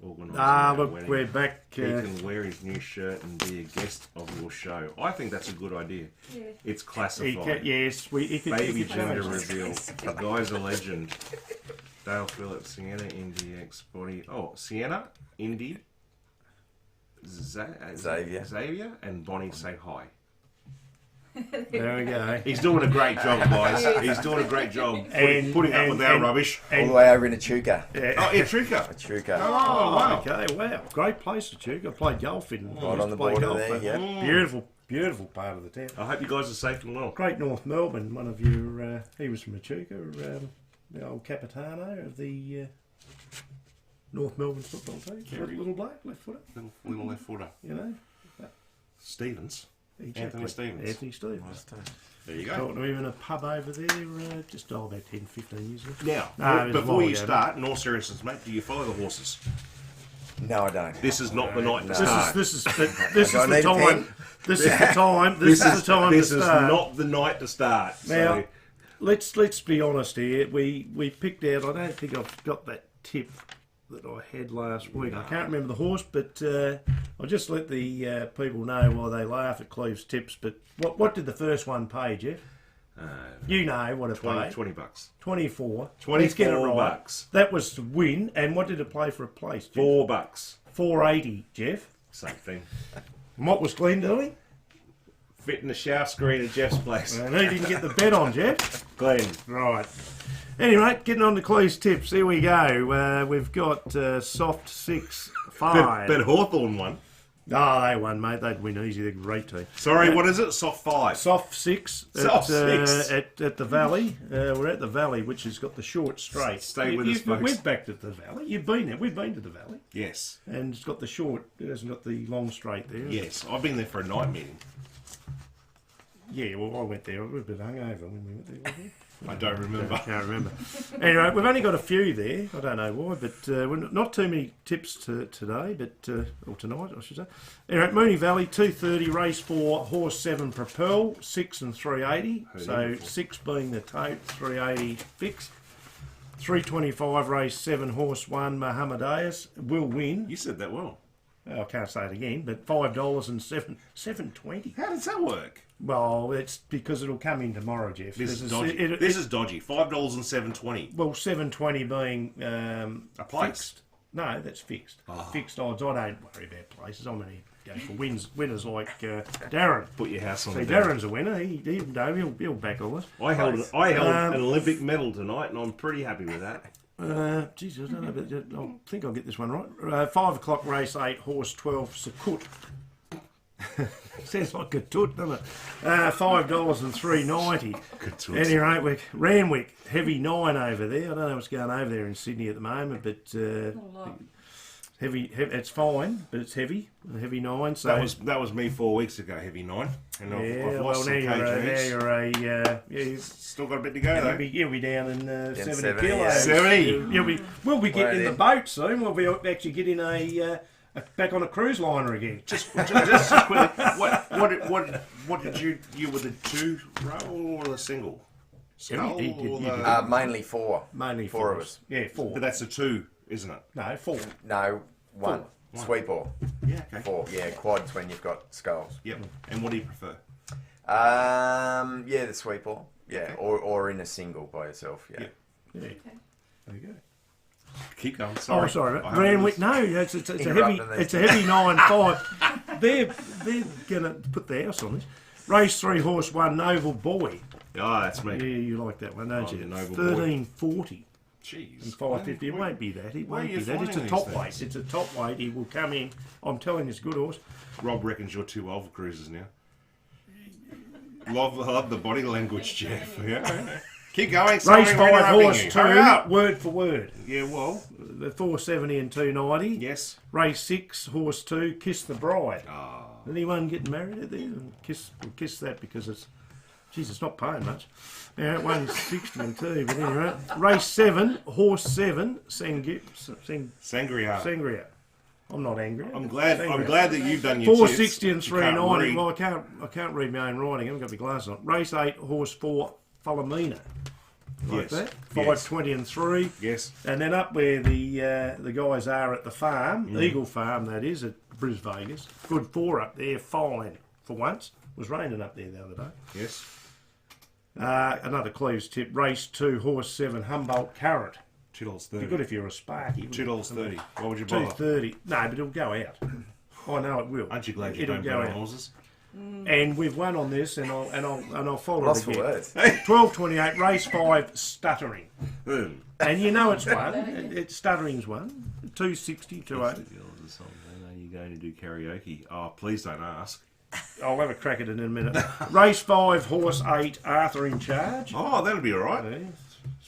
Speaker 1: Organising
Speaker 2: Look,
Speaker 1: wedding.
Speaker 2: we're back.
Speaker 1: He can wear his new shirt and be a guest of your show. I think that's a good idea.
Speaker 5: Yeah.
Speaker 1: It's
Speaker 2: He
Speaker 1: classified.
Speaker 2: he could
Speaker 1: Baby
Speaker 2: he could
Speaker 1: gender
Speaker 2: change it.
Speaker 1: reveal. The guy's a legend. Dale Phillips, Sienna, Indy, Body. Oh, Sienna, Indy, Xavier, and Bonnie say hi.
Speaker 2: There we go.
Speaker 1: He's doing a great job, guys. He's doing a great job putting up with our rubbish.
Speaker 4: All the way over in Echuca.
Speaker 1: Oh, Echuca.
Speaker 4: Echuca.
Speaker 1: Oh, wow.
Speaker 2: Okay, wow, great place to check. I played golf in.
Speaker 4: Right on the border there, yeah.
Speaker 2: Beautiful part of the town.
Speaker 1: I hope you guys are safe and well.
Speaker 2: Great North Melbourne. One of your, he was from Echuca, the old Capitano of the North Melbourne football team. Little bloke, left footer.
Speaker 1: Little left footer.
Speaker 2: You know,
Speaker 1: Stevens.
Speaker 2: exactly.
Speaker 1: Anthony Stevens.
Speaker 2: Anthony Stevens.
Speaker 1: There you go.
Speaker 2: Talked to him in a pub over there just about 10, 15 years ago.
Speaker 1: Now,
Speaker 2: No, it was a
Speaker 1: before
Speaker 2: while
Speaker 1: you
Speaker 2: ago,
Speaker 1: start, in all seriousness, mate, do you follow the horses?
Speaker 4: No, I don't.
Speaker 1: This is not the night to
Speaker 4: No.
Speaker 1: start.
Speaker 2: This is the
Speaker 4: Do I need a
Speaker 2: time.
Speaker 4: pen?
Speaker 2: This is the time. This is the time
Speaker 1: This
Speaker 2: to
Speaker 1: is
Speaker 2: start.
Speaker 1: not the night to start.
Speaker 2: Now,
Speaker 1: So,
Speaker 2: let's be honest here. We picked out. I don't think I've got that tip that I had last week. I can't remember the horse, but I'll just let the people know why they laugh at Cleaves Tips. But what did the first one pay, Jeff? You know what it paid.
Speaker 1: 20 bucks.
Speaker 2: 24.
Speaker 1: 24
Speaker 2: Let's get it right.
Speaker 1: bucks.
Speaker 2: That was to win. And what did it play for a place, Jeff?
Speaker 1: $4.
Speaker 2: 480, Jeff.
Speaker 1: Same thing.
Speaker 2: And what was Glenn doing?
Speaker 1: Fit in the shower screen at Jeff's place.
Speaker 2: And he didn't get the bet on, Jeff.
Speaker 1: Glenn.
Speaker 2: Right. Anyway, getting on to Cleaves Tips. Here we go. We've got soft 6, 5.
Speaker 1: But Hawthorn won.
Speaker 2: Oh, they won, mate. They'd win easy. They're a great team.
Speaker 1: Sorry, what is it? Soft 5.
Speaker 2: Soft 6.
Speaker 1: Soft 6.
Speaker 2: At the Valley. We're at the Valley, which has got the short straight.
Speaker 1: Stay with us, folks.
Speaker 2: We've back to the Valley. You've been there. We've been to the Valley.
Speaker 1: Yes.
Speaker 2: And it's got the short. It hasn't got the long straight there.
Speaker 1: Yes. I've been there for a night meeting.
Speaker 2: Yeah, well, I went there. I was a bit hungover when we went there. Wasn't we?
Speaker 1: I don't remember.
Speaker 2: I can't remember. Anyway, we've only got a few there. I don't know why, but we're not too many tips today, but or tonight, I should say. Anyway, Mooney Valley, 2:30, race 4, horse 7, Propel, 6 and 380. So 6 being the tote, 380 fixed. 325, race 7, horse 1, Mohammedaeus will win.
Speaker 1: You said that well.
Speaker 2: I can't say it again, but $5 and $7.20.
Speaker 1: How does that work?
Speaker 2: Well, it's because it'll come in tomorrow, Jeff.
Speaker 1: This is dodgy. This is dodgy. $5 and $7.20.
Speaker 2: Well, $7.20 being
Speaker 1: A place.
Speaker 2: fixed. No, that's fixed. Fixed odds. I don't worry about places. I'm going to go for winners like Darren.
Speaker 1: Put your house on
Speaker 2: See,
Speaker 1: the down.
Speaker 2: Darren's a winner. He'll back all this.
Speaker 1: I held an Olympic medal tonight, and I'm pretty happy with that.
Speaker 2: Geez, I don't know, but I think I'll get this one right. 5 o'clock race 8, horse 12, Sakut. Sounds like a toot, doesn't it? $5 and $3.90.
Speaker 1: Good toot.
Speaker 2: Any rate, Randwick, heavy 9 over there. I don't know what's going over there in Sydney at the moment, but
Speaker 5: Not a lot.
Speaker 2: heavy. It's fine, but it's heavy. A heavy 9. So
Speaker 1: That was me 4 weeks ago, heavy 9. And I've
Speaker 2: yeah.
Speaker 1: lost
Speaker 2: Well,
Speaker 1: some kgs.
Speaker 2: Still
Speaker 1: Got a bit to go though.
Speaker 2: You'll be down in 70
Speaker 4: 70,
Speaker 2: kilos.
Speaker 4: yeah.
Speaker 1: 70.
Speaker 2: We'll be getting in the
Speaker 4: Right
Speaker 2: boat soon. We'll be actually getting back on a cruise liner again.
Speaker 1: Just quickly, what did you were the 2 row or the single? Skull
Speaker 2: You
Speaker 1: or
Speaker 2: did.
Speaker 1: the...
Speaker 4: Mainly 4.
Speaker 2: Mainly
Speaker 4: 4 of us.
Speaker 2: Yeah, 4.
Speaker 1: But that's a 2, isn't it?
Speaker 2: No, 4.
Speaker 4: No, 1. Sweep or
Speaker 1: Yeah, okay.
Speaker 4: 4. Yeah, quads when you've got skulls.
Speaker 1: Yep. And what do you prefer?
Speaker 4: Yeah, the sweep or. Yeah, or in a single by yourself. Yeah.
Speaker 1: Yeah.
Speaker 2: Yeah. There you go.
Speaker 1: Keep going. Sorry.
Speaker 2: Oh, sorry.
Speaker 1: I
Speaker 2: Randwick. No, it's a heavy.
Speaker 4: Interrupting these.
Speaker 2: It's a heavy 9.5. They're gonna put the house on this. Race 3, horse 1, Noble Boy.
Speaker 1: Oh, that's me.
Speaker 2: Yeah, you like that one, don't
Speaker 1: Oh,
Speaker 2: you?
Speaker 1: the Noble Boy.
Speaker 2: 1340
Speaker 1: Jeez.
Speaker 2: and 550. It won't be that. It
Speaker 1: where are
Speaker 2: won't
Speaker 1: you
Speaker 2: be that. It's a
Speaker 1: finding
Speaker 2: top
Speaker 1: these
Speaker 2: weight.
Speaker 1: things?
Speaker 2: It's a top weight. He will come in. I'm telling you, it's a good horse.
Speaker 1: Rob reckons you're too old for cruises now. Love the body language, Jeff. Yeah. Keep going. Sorry,
Speaker 2: Race
Speaker 1: we're
Speaker 2: 5,
Speaker 1: interrupting
Speaker 2: horse
Speaker 1: you.
Speaker 2: 2,
Speaker 1: Hurry up.
Speaker 2: word for word.
Speaker 1: Yeah, well,
Speaker 2: The 470 and 290.
Speaker 1: yes.
Speaker 2: Race 6, horse 2, Kiss the Bride.
Speaker 1: Oh,
Speaker 2: Anyone getting married out there? We'll kiss that because it's, geez, it's not paying much. Now it won 60 and 2, but anyway. Race 7, horse 7,
Speaker 1: Sangria.
Speaker 2: Sangria. I'm not angry.
Speaker 1: I'm glad that you've done your
Speaker 2: 460 and
Speaker 1: tips. You can't
Speaker 2: 390.
Speaker 1: read.
Speaker 2: Well, I can't read my own writing. I haven't got my glasses on. Race 8, horse 4, Philomena. Like
Speaker 1: Yes.
Speaker 2: that.
Speaker 1: Yes.
Speaker 2: 520 and 3.
Speaker 1: Yes.
Speaker 2: And then up where the guys are at the farm, Eagle Farm that is, at Bris Vegas. Good 4 up there, fine for once. It was raining up there the other day.
Speaker 1: Yes.
Speaker 2: Another Cleaves tip. Race 2, horse 7, Humboldt Current.
Speaker 1: $2.30.
Speaker 2: Be good if you're a Sparky.
Speaker 1: $2.30. What would you buy?
Speaker 2: $2.30. No, but it'll go out. I know it will.
Speaker 1: Aren't you glad you
Speaker 2: It'll
Speaker 1: don't
Speaker 2: go
Speaker 1: bet on
Speaker 2: out.
Speaker 1: horses?
Speaker 2: And we've won on this, and I'll follow
Speaker 4: Lost
Speaker 2: it
Speaker 4: for
Speaker 2: again.
Speaker 4: words.
Speaker 2: 12:28, race 5, Stuttering.
Speaker 1: Boom.
Speaker 2: And you know it's one. It's Stuttering's one. 260, 280.
Speaker 1: Are you going to do karaoke? Oh, please don't ask.
Speaker 2: I'll have a crack at it in a minute. Race 5, horse 8, Arthur in charge.
Speaker 1: Oh, that'll be all right.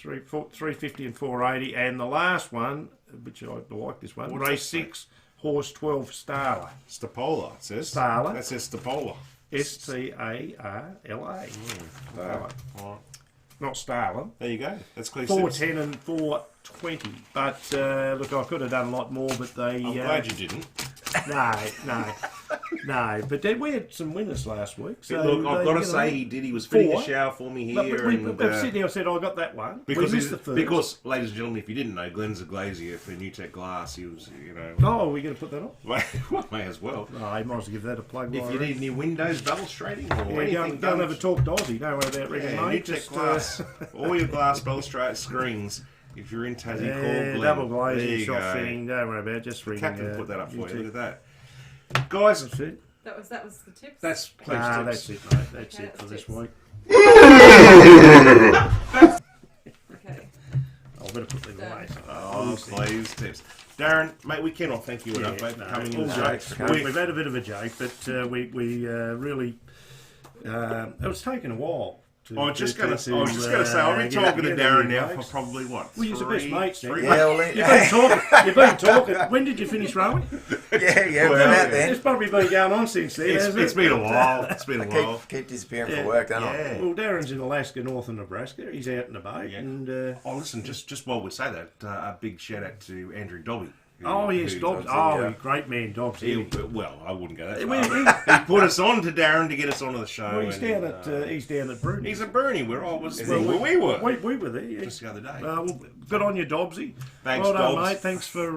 Speaker 2: 350 and 480. And the last one, which I like this one,
Speaker 1: What's
Speaker 2: race
Speaker 1: that say?
Speaker 2: 6, horse 12, Starla.
Speaker 1: Stapola, it says.
Speaker 2: Starla.
Speaker 1: That says Stapola.
Speaker 2: Starla. Starla.
Speaker 1: All right.
Speaker 2: Not Starla.
Speaker 1: There you go. That's clear.
Speaker 2: 410 and 420. But look, I could have done a lot more, but they.
Speaker 1: I'm glad you didn't.
Speaker 2: No. But we had some winners last week. So
Speaker 1: Look, I've got to say he did. He was fitting a
Speaker 2: 4.
Speaker 1: shower for me
Speaker 2: But
Speaker 1: here.
Speaker 2: I'm
Speaker 1: and,
Speaker 2: sitting here, I said, I got that one.
Speaker 1: because,
Speaker 2: we missed the first.
Speaker 1: because, ladies and gentlemen, if you didn't know, Glenn's a glazier for New Tech Glass. He was,
Speaker 2: Oh, are we going to put that on?
Speaker 1: well, may as well.
Speaker 2: No, you might as well give that a plug.
Speaker 1: If you need any windows balustrating or
Speaker 2: yeah,
Speaker 1: anything
Speaker 2: go and
Speaker 1: done,
Speaker 2: have a talk to Aussie. Don't worry about ringing
Speaker 1: yeah, New
Speaker 2: mate.
Speaker 1: Tech
Speaker 2: Just,
Speaker 1: Glass, all your glass balustrade screens. If you're in Tassie, call Glenn.
Speaker 2: double
Speaker 1: There
Speaker 2: glazing,
Speaker 1: you
Speaker 2: shot
Speaker 1: go.
Speaker 2: fitting. Don't worry about it. Just ring.
Speaker 1: Captain put that up for you.
Speaker 2: too.
Speaker 1: Look at that, guys.
Speaker 2: That's it.
Speaker 5: That was the tips.
Speaker 1: That's Cleaves
Speaker 2: That's
Speaker 1: tips.
Speaker 2: it, mate. That's
Speaker 5: Okay,
Speaker 2: it for
Speaker 5: that's
Speaker 2: this
Speaker 5: it.
Speaker 2: week.
Speaker 5: Okay.
Speaker 2: I'll better put them away.
Speaker 1: Oh, Cleaves tips. Darren, mate, we cannot thank you enough, mate, for coming in.
Speaker 2: all
Speaker 1: today.
Speaker 2: good. We've had a bit of a joke, but we really. It was taking a while.
Speaker 1: I was just going to say, I've been talking to Darren now for probably what?
Speaker 2: Well, you're the best mates, now.
Speaker 4: Yeah, well,
Speaker 2: You've been talking. When did you finish rowing?
Speaker 4: yeah,
Speaker 1: Well,
Speaker 4: we're out then.
Speaker 2: It's probably been going on since then, hasn't it?
Speaker 1: It's been a while. It's been a while.
Speaker 4: Keep disappearing for work, don't I?
Speaker 1: Yeah.
Speaker 2: Well, Darren's in Alaska, northern Nebraska. He's out in the boat,
Speaker 1: Yeah.
Speaker 2: and
Speaker 1: Oh, listen, just while we say that, a big shout out to Andrew Dobby.
Speaker 2: yes, Dobbs. Great man, Dobbs.
Speaker 1: Well, I wouldn't go that
Speaker 2: Well,
Speaker 1: far. He put us on to Darren to get us onto the show.
Speaker 2: Well, he's down at Bruni.
Speaker 1: He's at Bernie, where I was.
Speaker 4: Is
Speaker 1: Well,
Speaker 4: he?
Speaker 1: where we were
Speaker 2: We were there. Yeah.
Speaker 1: just the other day.
Speaker 2: Well, good on you, Dobbsy.
Speaker 1: Thanks,
Speaker 2: well done,
Speaker 1: Dobbs.
Speaker 2: mate. Thanks for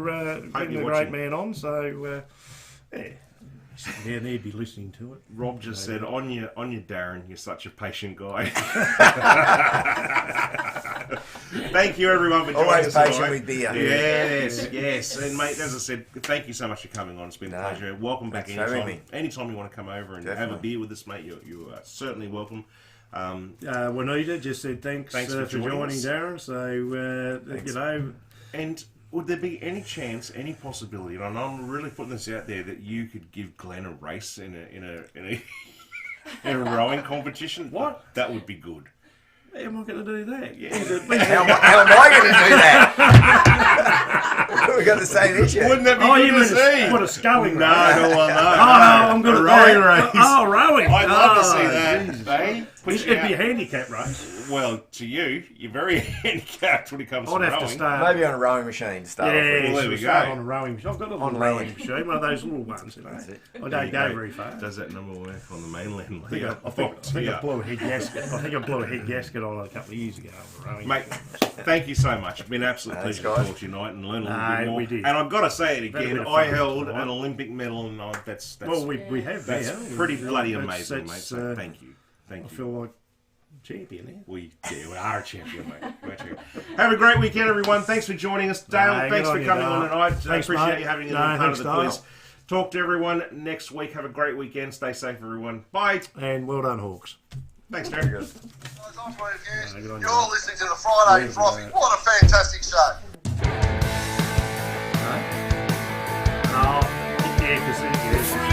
Speaker 2: getting
Speaker 1: you're
Speaker 2: a great
Speaker 1: watching.
Speaker 2: man on. So, yeah, sitting down there, be listening to it.
Speaker 1: Rob just said, on you, Darren, you're such a patient guy. Thank you, everyone, for joining
Speaker 4: Always
Speaker 1: us
Speaker 4: patient
Speaker 1: tonight.
Speaker 4: with beer.
Speaker 1: Yes. And, mate, as I said, thank you so much for coming on. It's been a pleasure. Welcome back
Speaker 4: Thanks for having
Speaker 1: anytime.
Speaker 4: me.
Speaker 1: Anytime you want to come over and have a
Speaker 4: Definitely.
Speaker 1: beer with us, mate, you are certainly welcome.
Speaker 2: Juanita just said thanks
Speaker 1: for
Speaker 2: for
Speaker 1: joining
Speaker 2: joining,
Speaker 1: us.
Speaker 2: Darren. So,
Speaker 4: Thanks.
Speaker 1: And would there be any chance, any possibility, and I'm really putting this out there, that you could give Glenn a race in a rowing competition?
Speaker 2: What?
Speaker 1: That would be good.
Speaker 2: how am I going to do that?
Speaker 1: Yeah.
Speaker 4: How am I going to do that? We got the same issue.
Speaker 1: Wouldn't that be
Speaker 2: Oh,
Speaker 1: good
Speaker 2: you
Speaker 1: to
Speaker 2: mean
Speaker 1: see?
Speaker 2: put a sculling
Speaker 1: No,
Speaker 2: race?
Speaker 1: no,
Speaker 2: Oh, I'm good
Speaker 1: a
Speaker 2: at
Speaker 1: rowing
Speaker 2: that.
Speaker 1: race.
Speaker 2: Oh, rowing.
Speaker 1: I'd love to see
Speaker 2: Oh,
Speaker 1: that.
Speaker 2: Jesus.
Speaker 1: Eh? Put
Speaker 2: It'd
Speaker 1: you
Speaker 2: be a
Speaker 1: out.
Speaker 2: handicap race.
Speaker 1: Well, to you're very handicapped when it comes
Speaker 2: I'd
Speaker 1: to
Speaker 2: have
Speaker 1: rowing.
Speaker 2: to start.
Speaker 4: Maybe on a rowing machine to start off
Speaker 2: Yeah,
Speaker 4: with.
Speaker 1: Well, there we
Speaker 2: start
Speaker 1: go.
Speaker 2: on a rowing machine. I've got a little
Speaker 4: On
Speaker 2: rowing
Speaker 4: land.
Speaker 2: machine, one of those little ones. You know.
Speaker 4: That's it.
Speaker 2: I
Speaker 1: There
Speaker 2: don't
Speaker 1: you
Speaker 2: go
Speaker 1: go.
Speaker 2: very far.
Speaker 1: Does that number work on the mainland?
Speaker 2: I think I blew a head gasket. I think I blew a head gasket on it a couple of years ago. On a rowing
Speaker 1: Mate,
Speaker 2: machine.
Speaker 1: thank you so much. It's been an absolute
Speaker 4: Thanks,
Speaker 1: pleasure to
Speaker 4: guys.
Speaker 1: talk to you tonight and learn a little
Speaker 2: No,
Speaker 1: bit more.
Speaker 2: we did.
Speaker 1: And I've got to say it
Speaker 2: Had a
Speaker 1: again,
Speaker 2: bit of
Speaker 1: I
Speaker 2: fun
Speaker 1: held
Speaker 2: tonight.
Speaker 1: an Olympic medal, and that's
Speaker 2: Well, we have
Speaker 1: that's
Speaker 2: now.
Speaker 1: pretty bloody
Speaker 2: That's-
Speaker 1: amazing, mate.
Speaker 2: that's,
Speaker 1: So thank you. Thank
Speaker 2: I
Speaker 1: you.
Speaker 2: feel like champion, eh?
Speaker 1: We are a champion, mate. We're a champion. Have a great weekend, everyone. Thanks for joining us. Dale, thanks for coming on tonight.
Speaker 2: Thanks,
Speaker 1: I appreciate
Speaker 2: mate.
Speaker 1: you having us
Speaker 2: No,
Speaker 1: as part of
Speaker 2: thanks,
Speaker 1: the
Speaker 2: Dale.
Speaker 1: quiz. Talk to everyone next week. Have a great weekend. Stay safe, everyone. Bye.
Speaker 2: And well done, Hawks.
Speaker 1: Thanks, Darren.
Speaker 3: Guys, I'm Frothy Views.
Speaker 2: good on you,
Speaker 3: You're
Speaker 2: mate.
Speaker 3: listening to the Friday Frothy. What a fantastic show.
Speaker 2: Oh, yeah, because